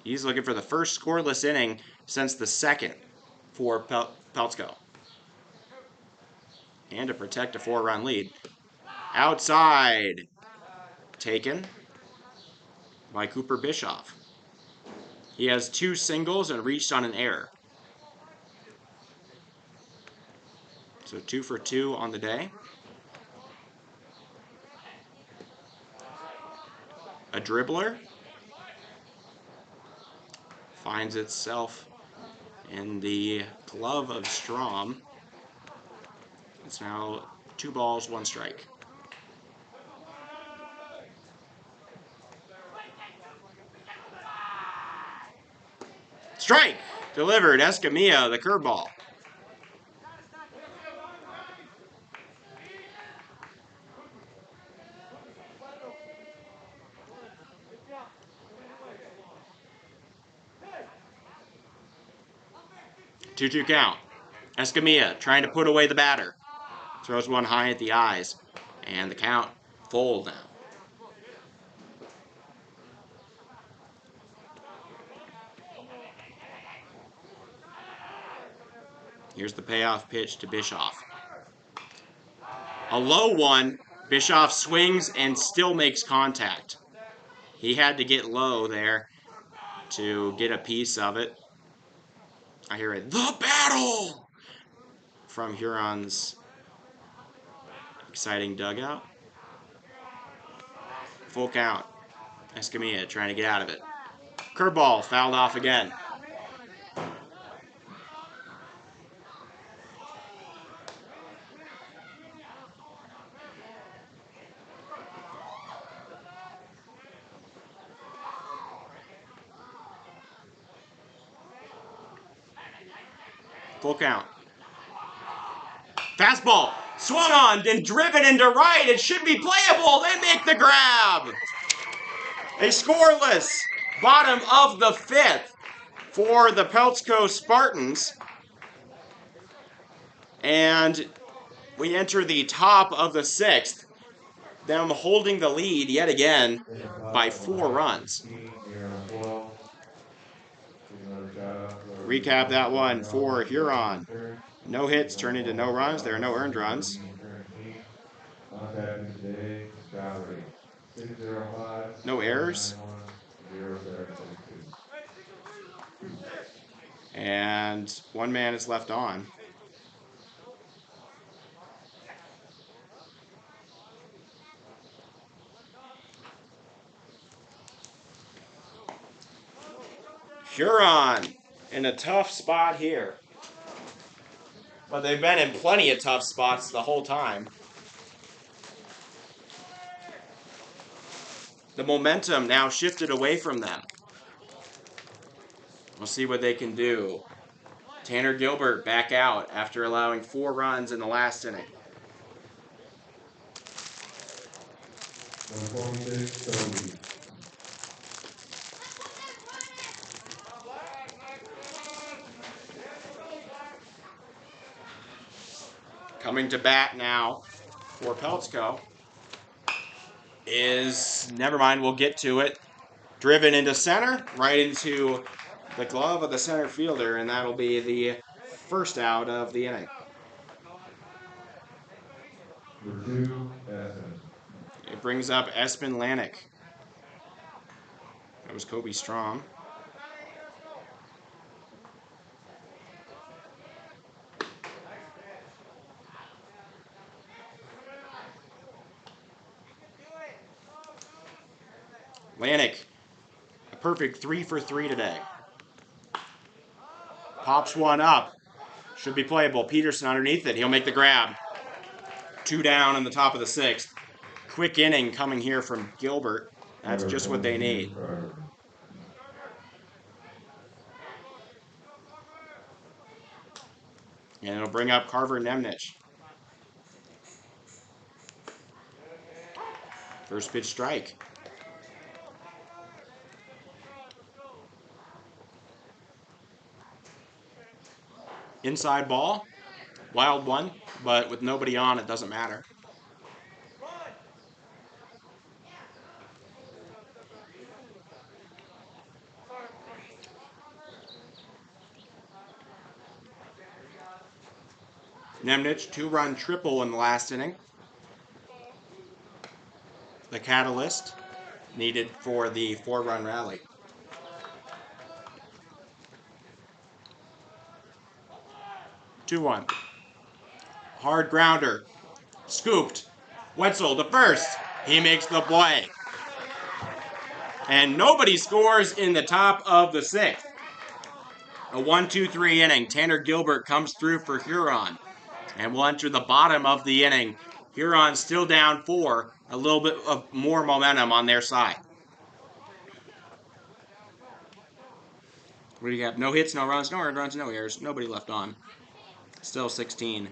Speaker 1: He's looking for the first scoreless inning since the second for Peltz. And to protect a 4-run lead. Outside. Taken by Cooper Bischoff. He has 2 singles and reached on an error. So 2 for 2 on the day. A dribbler finds itself in the glove of Strom. It's now 2 balls, 1 strike. Strike! Delivered. Escamilla, the curveball. Two-two count. Escamilla trying to put away the batter. Throws one high at the eyes. And the count full now. Here's the payoff pitch to Bischoff. A low one. Bischoff swings and still makes contact. He had to get low there to get a piece of it. I hear it. The battle! From Huron's exciting dugout. Full count. Escamilla trying to get out of it. Curveball fouled off again. Full count. Fastball. Swung on and driven into right. It should be playable. They make the grab. A scoreless bottom of the 5th for the Peltz Spartans. And we enter the top of the 6th. Them holding the lead yet again by 4 runs. Recap that one for Huron. No hits turned into no runs. There are no earned runs. No errors. And one man is left on. Huron in a tough spot here. But they've been in plenty of tough spots the whole time. The momentum now shifted away from them. We'll see what they can do. Tanner Gilbert back out after allowing 4 runs in the last inning.
Speaker 2: Number 26, Toby.
Speaker 1: Coming to bat now for Peltz is, never mind, we'll get to it. Driven into center, right into the glove of the center fielder, and that'll be the first out of the inning.
Speaker 2: Number 2, Essen.
Speaker 1: It brings up Espen Lanik. That was Kobe Strom. Lanik, a perfect 3 for 3 today. Pops one up. Should be playable. Peterson underneath it. He'll make the grab. 2 down in the top of the 6th. Quick inning coming here from Gilbert. That's just what they need. And it'll bring up Carver Nemnich. First pitch strike. Inside ball. Wild one, but with nobody on, it doesn't matter. Nemnich, 2-run triple in the last inning. The catalyst needed for the 4-run rally. Two-one. Hard grounder. Scooped. Wetzel to first. He makes the play. And nobody scores in the top of the 6th. A 1-2-3 inning. Tanner Gilbert comes through for Huron. And we'll enter the bottom of the inning. Huron still down 4. A little bit of more momentum on their side. What do you got? No hits, no runs, no earned runs, no errors. Nobody left on. Still 16-12.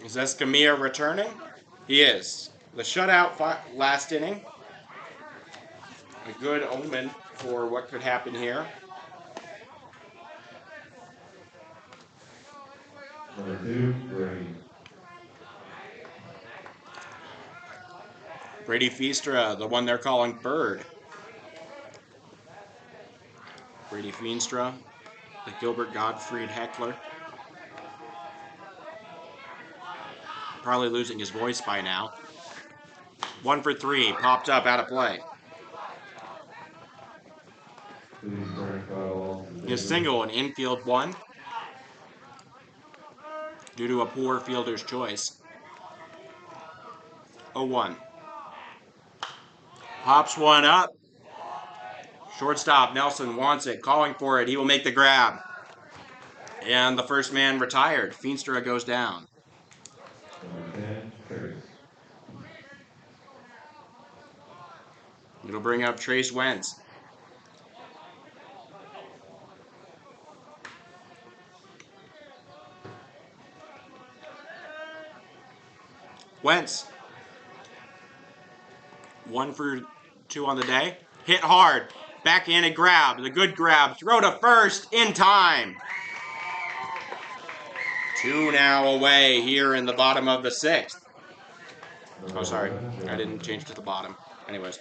Speaker 1: Is Escamilla returning? He is. The shutout last inning. A good omen for what could happen here.
Speaker 2: Number 2, Brady.
Speaker 1: Brady Feenstra, the one they're calling Bird. Brady Feenstra, the Gilbert Gottfried heckler. Probably losing his voice by now. 1 for 3, popped up out of play. His single, an infield 1. Due to a poor fielder's choice. 0-1. Pops one up. Shortstop Nelson wants it, calling for it. He will make the grab. And the first man retired. Feenstra goes down.
Speaker 2: Number 10, Trace.
Speaker 1: It'll bring up Trace Wentz. Wentz. 1 for 2 on the day. Hit hard. Backhanded grab. The good grab. Throw to first in time. 2 now away here in the bottom of the 6th.
Speaker 2: Number
Speaker 1: Oh, sorry.
Speaker 2: 11,
Speaker 1: I didn't change to the bottom. Anyways.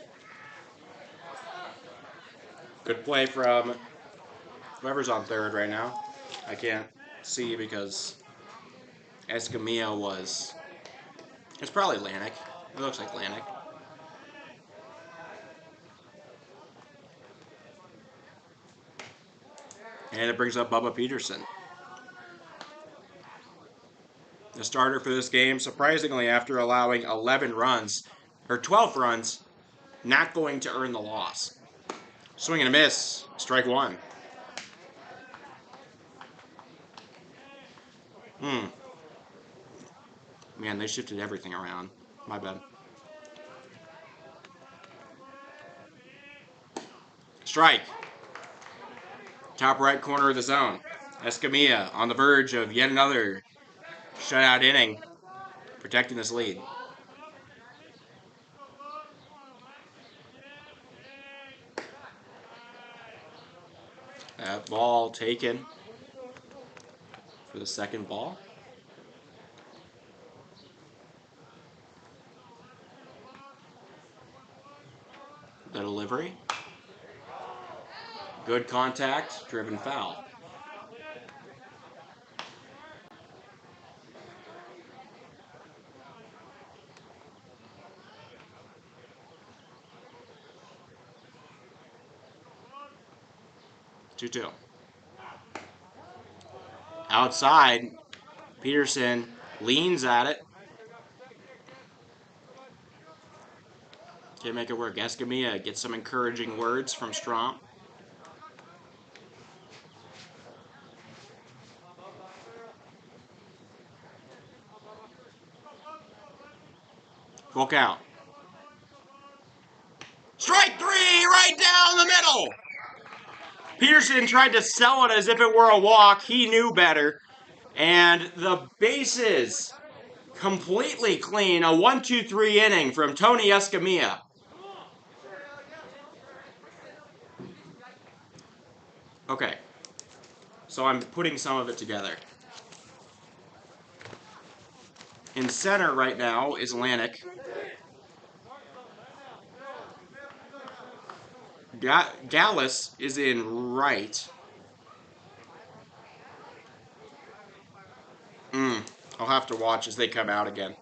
Speaker 1: Good play from whoever's on third right now. I can't see because Escamilla was... It's probably Lanik. It looks like Lanik. And it brings up Bubba Peterson. The starter for this game, surprisingly, after allowing 11 runs, or 12 runs, not going to earn the loss. Swing and a miss. Strike 1. Man, they shifted everything around. My bad. Strike. Top right corner of the zone. Escamilla on the verge of yet another shutout inning, protecting this lead. That ball taken for the second ball. The delivery. Good contact, driven foul. Two. Outside, Peterson leans at it. Can't make it work. Escamilla gets some encouraging words from Strom. Full count. Strike 3 right down the middle. Peterson tried to sell it as if it were a walk. He knew better. And the bases completely clean. A 1-2-3 inning from Tony Escamilla. Okay. So I'm putting some of it together. In center right now is Lanik. Gallus is in right. I'll have to watch as they come out again.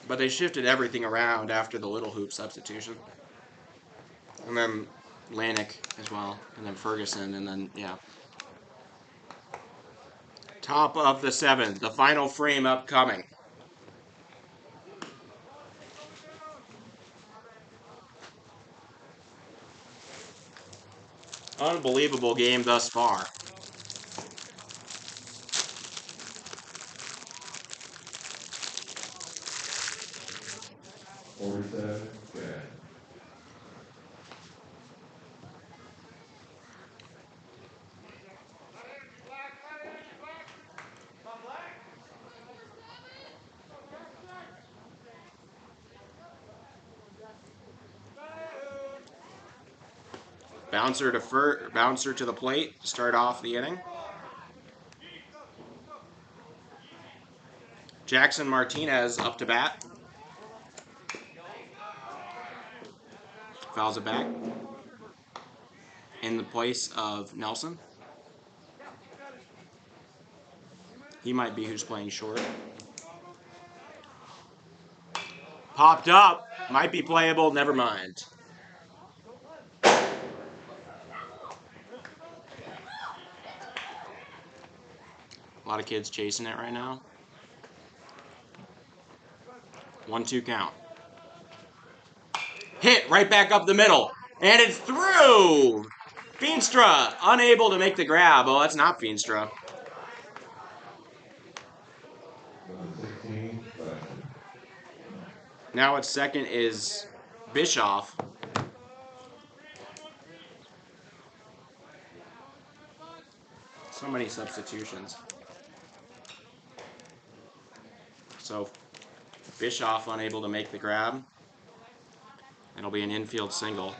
Speaker 1: But they shifted everything around after the little hoop substitution. And then Lanik as well. And then Ferguson. And then, yeah. Top of the 7th. The final frame upcoming. Unbelievable game thus far.
Speaker 2: Jack.
Speaker 1: Bouncer to the plate to start off the inning. Jackson Martinez up to bat. Fouls it back. In the place of Nelson. He might be who's playing short. Popped up. Might be playable. Never mind. A lot of kids chasing it right now. 1-2 count. Hit right back up the middle. And it's through! Feenstra unable to make the grab. Oh, that's not Feenstra.
Speaker 2: Number 16, Button.
Speaker 1: Now at second is Bischoff. So many substitutions. So Bischoff unable to make the grab. It'll be an infield single.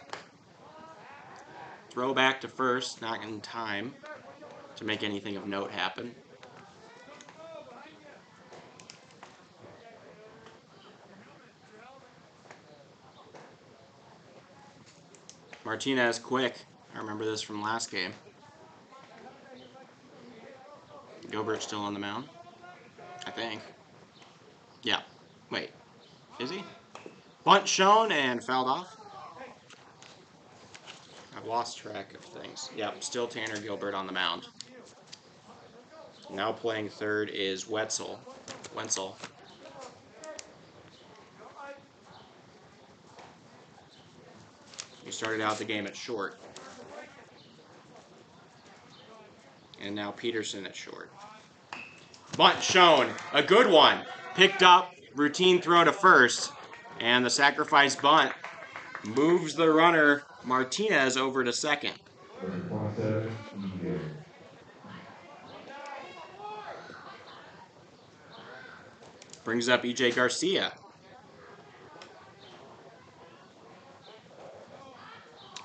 Speaker 1: Throw back to first, not in time to make anything of note happen. Martinez quick. I remember this from last game. Gilbert's still on the mound, I think. Yeah. Wait. Is he? Bunt shown and fouled off. I've lost track of things. Yep, still Tanner Gilbert on the mound. Now playing third is Wenzel. He started out the game at short. And now Peterson at short. Bunt shown. A good one. Picked up. Routine throw to first. And the sacrifice bunt moves the runner Martinez over to second.
Speaker 2: Number 27, EJ.
Speaker 1: Brings up EJ Garcia.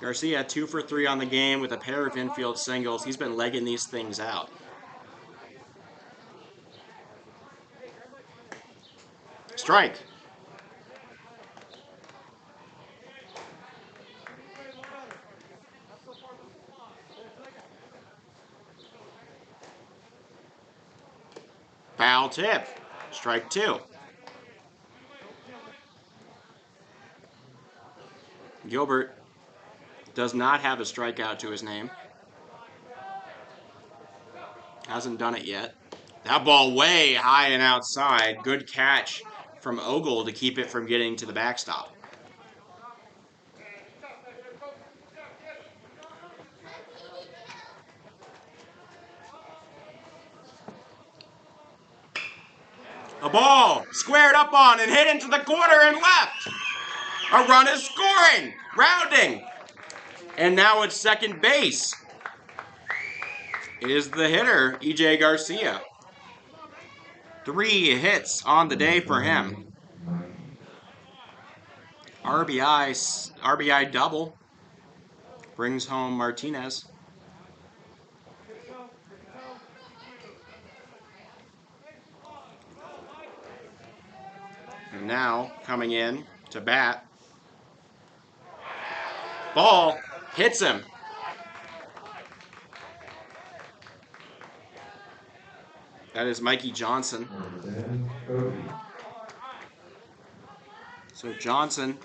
Speaker 1: Garcia 2 for 3 on the game with a pair of infield singles. He's been legging these things out. Strike. Foul tip. Strike 2. Gilbert does not have a strikeout to his name. Hasn't done it yet. That ball way high and outside. Good catch from Ogle to keep it from getting to the backstop. A ball squared up on and hit into the corner and left. A run is scoring, rounding. And now at second base is the hitter, EJ Garcia. 3 hits on the day for him. RBI double. Brings home Martinez. And now coming in to bat. Ball hits him. That is Mikey Johnson. So Johnson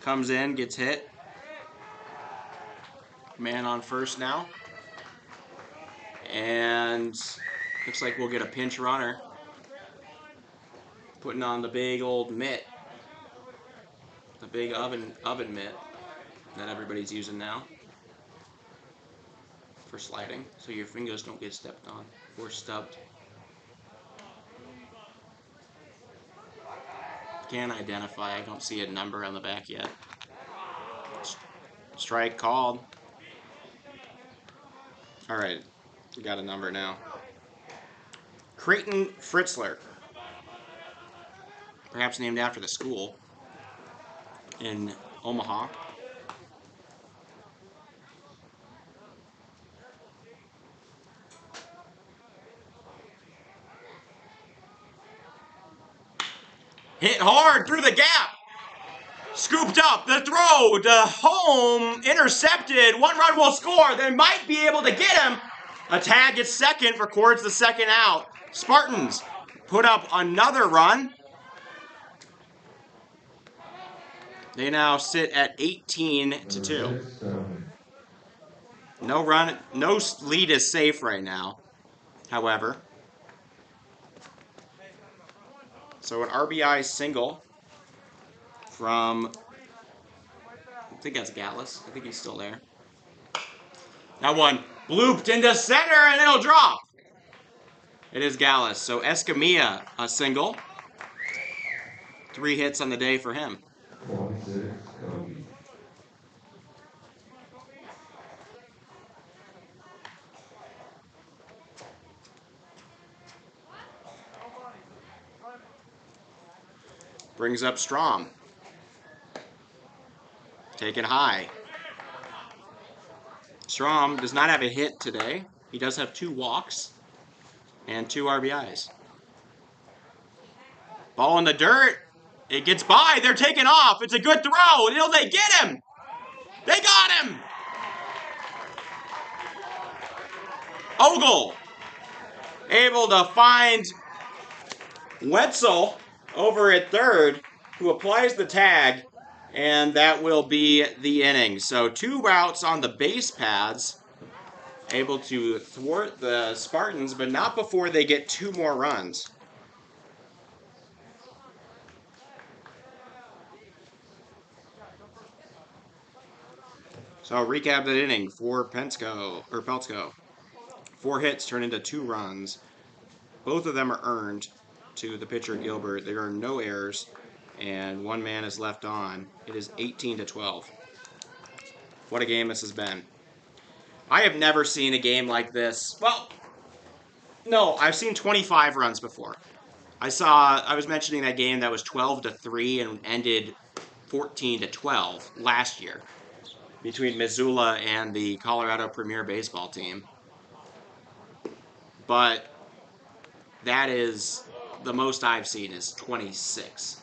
Speaker 1: comes in, gets hit. Man on first now. And looks like we'll get a pinch runner. Putting on the big old mitt. The big oven mitt that everybody's using now for sliding, so your fingers don't get stepped on or stubbed. Can't identify. I don't see a number on the back yet. Strike called. All right, we got a number now. Creighton Fritzler, perhaps named after the school in Omaha. Hit hard through the gap. Scooped up. The throw to home. Intercepted. 1 run will score. They might be able to get him. A tag at second records the second out. Spartans put up another run. They now sit at 18-2. No run, no lead is safe right now, however. So an RBI single from, I think that's Gallus. I think he's still there. That one blooped into center and it'll drop. It is Gallus. So Escamilla, a single. 3 hits on the day for him.
Speaker 2: 26, Kobe.
Speaker 1: Brings up Strom. Taken high. Strom does not have a hit today. He does have 2 walks and 2 RBIs. Ball in the dirt. It gets by. They're taking off. It's a good throw. Will they get him? They got him! Ogle able to find Wetzel over at third, who applies the tag, and that will be the inning. So 2 outs on the base paths, able to thwart the Spartans, but not before they get 2 more runs. So recap that inning for Peltz. 4 hits turn into 2 runs. Both of them are earned to the pitcher Gilbert. There are no errors, and 1 man is left on. It is 18-12. What a game this has been. I have never seen a game like this. Well, no, I've seen 25 runs before. I was mentioning that game that was 12-3 and ended 14-12 last year between Missoula and the Colorado Premier Baseball team. But that is the most I've seen is 26.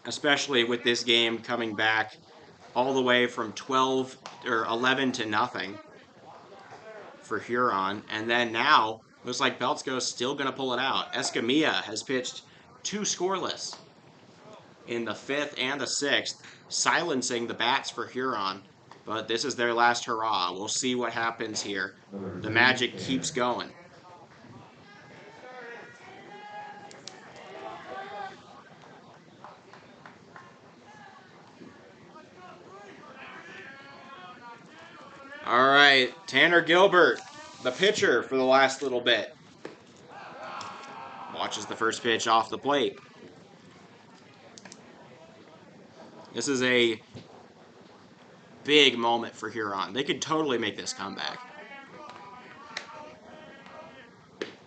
Speaker 1: Especially with this game coming back all the way from 12 or 11-0 for Huron, and then now looks like Peltz is still going to pull it out. Escamilla has pitched 2 scoreless in the 5th and the 6th, silencing the bats for Huron. But this is their last hurrah. We'll see what happens here. The magic keeps going. All right, Tanner Gilbert, the pitcher for the last little bit. Watches the first pitch off the plate. This is a big moment for Huron. They could totally make this comeback.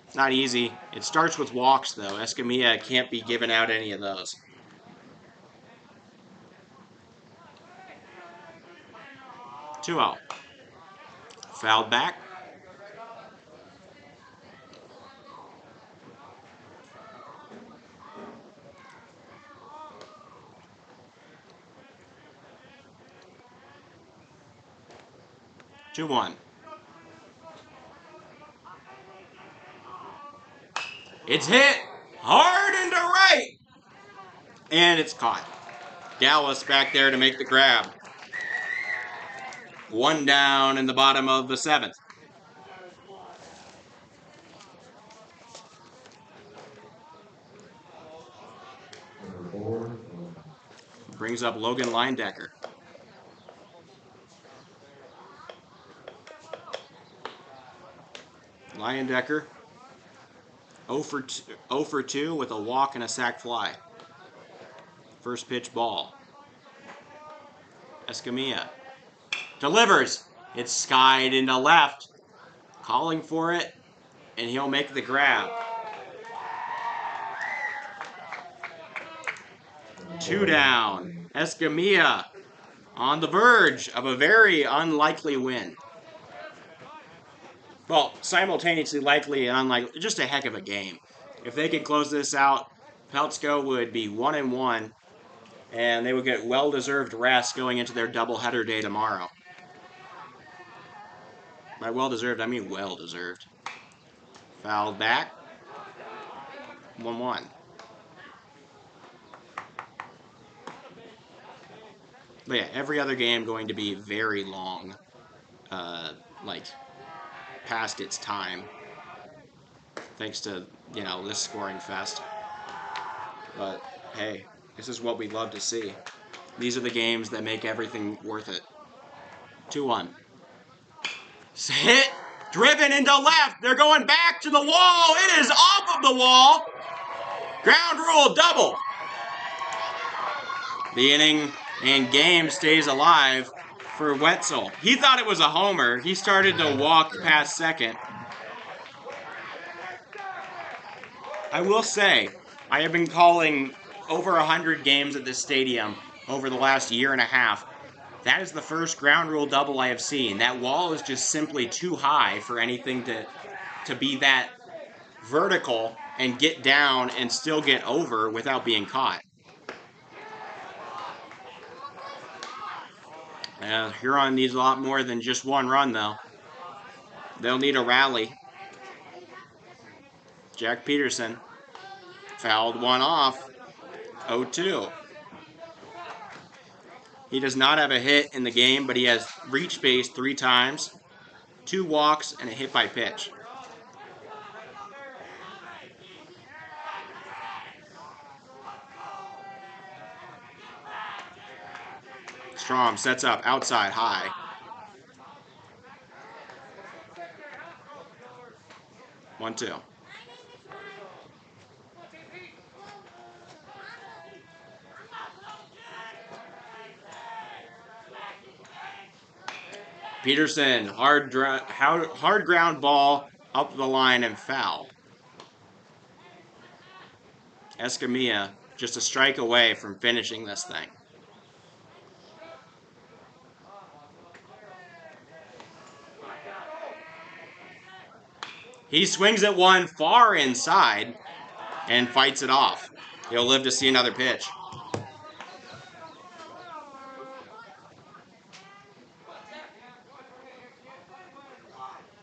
Speaker 1: It's not easy. It starts with walks, though. Escamilla can't be giving out any of those. 2-0. Fouled back. Two one. It's hit hard into right. And it's caught. Gallus back there to make the grab. 1 down in the bottom of the 7th.
Speaker 2: Number 4.
Speaker 1: Brings up Logan Leindecker. Leindecker 0 for 2 with a walk and a sac fly. First pitch ball. Escamilla delivers. It's skied into left. Calling for it, and he'll make the grab. 2 down. Escamilla on the verge of a very unlikely win. Well, simultaneously likely and unlikely. Just a heck of a game. If they could close this out, Peltz would be 1-1, and they would get well-deserved rest going into their doubleheader day tomorrow. By well-deserved, I mean well-deserved. Fouled back. 1-1. But yeah, every other game going to be very long. Like, past its time. Thanks to, this scoring fest. But, hey, this is what we love to see. These are the games that make everything worth it. 2-1. Hit, driven into left. They're going back to the wall. It is off of the wall. Ground rule double. The inning and game stays alive for Wetzel. He thought it was a homer. He started to walk past second. I will say, I have been calling over 100 games at this stadium over the last year and a half. That is the first ground rule double I have seen. That wall is just simply too high for anything to be that vertical and get down and still get over without being caught. Huron needs a lot more than just one run, though. They'll need a rally. Jack Peterson fouled one off. 0-2. He does not have a hit in the game, but he has reached base 3 times, 2 walks, and a hit by pitch. Strom sets up outside high. One, 2. Peterson, hard ground ball up the line and foul. Escamilla just a strike away from finishing this thing. He swings at one far inside and fights it off. He'll live to see another pitch.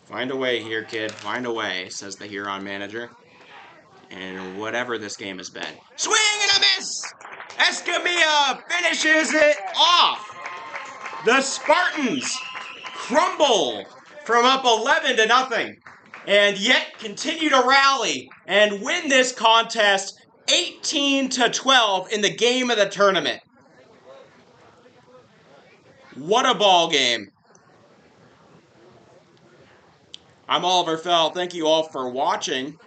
Speaker 1: Find a way here, kid. Find a way, says the Huron manager. And whatever this game has been. Swing and a miss! Escamilla finishes it off! The Spartans crumble from up 11-0 and yet continue to rally and win this contest 18-12 in the game of the tournament. What a ball game. I'm Oliver Fell. Thank you all for watching.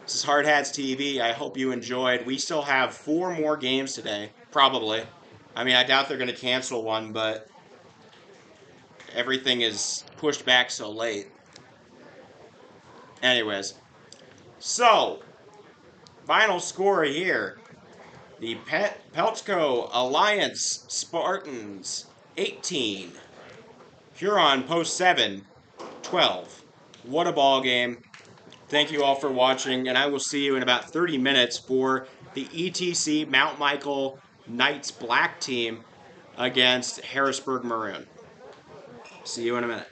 Speaker 1: This is Hard Hats TV. I hope you enjoyed. We still have 4 more games today, probably. I mean, I doubt they're going to cancel one, but everything is pushed back so late. Anyways, so, final score here. The Peltz Alliance Spartans, 18. Huron Post 7, 12. What a ball game. Thank you all for watching, and I will see you in about 30 minutes for the ETC Mount Michael Knights Black team against Harrisburg Maroon. See you in a minute.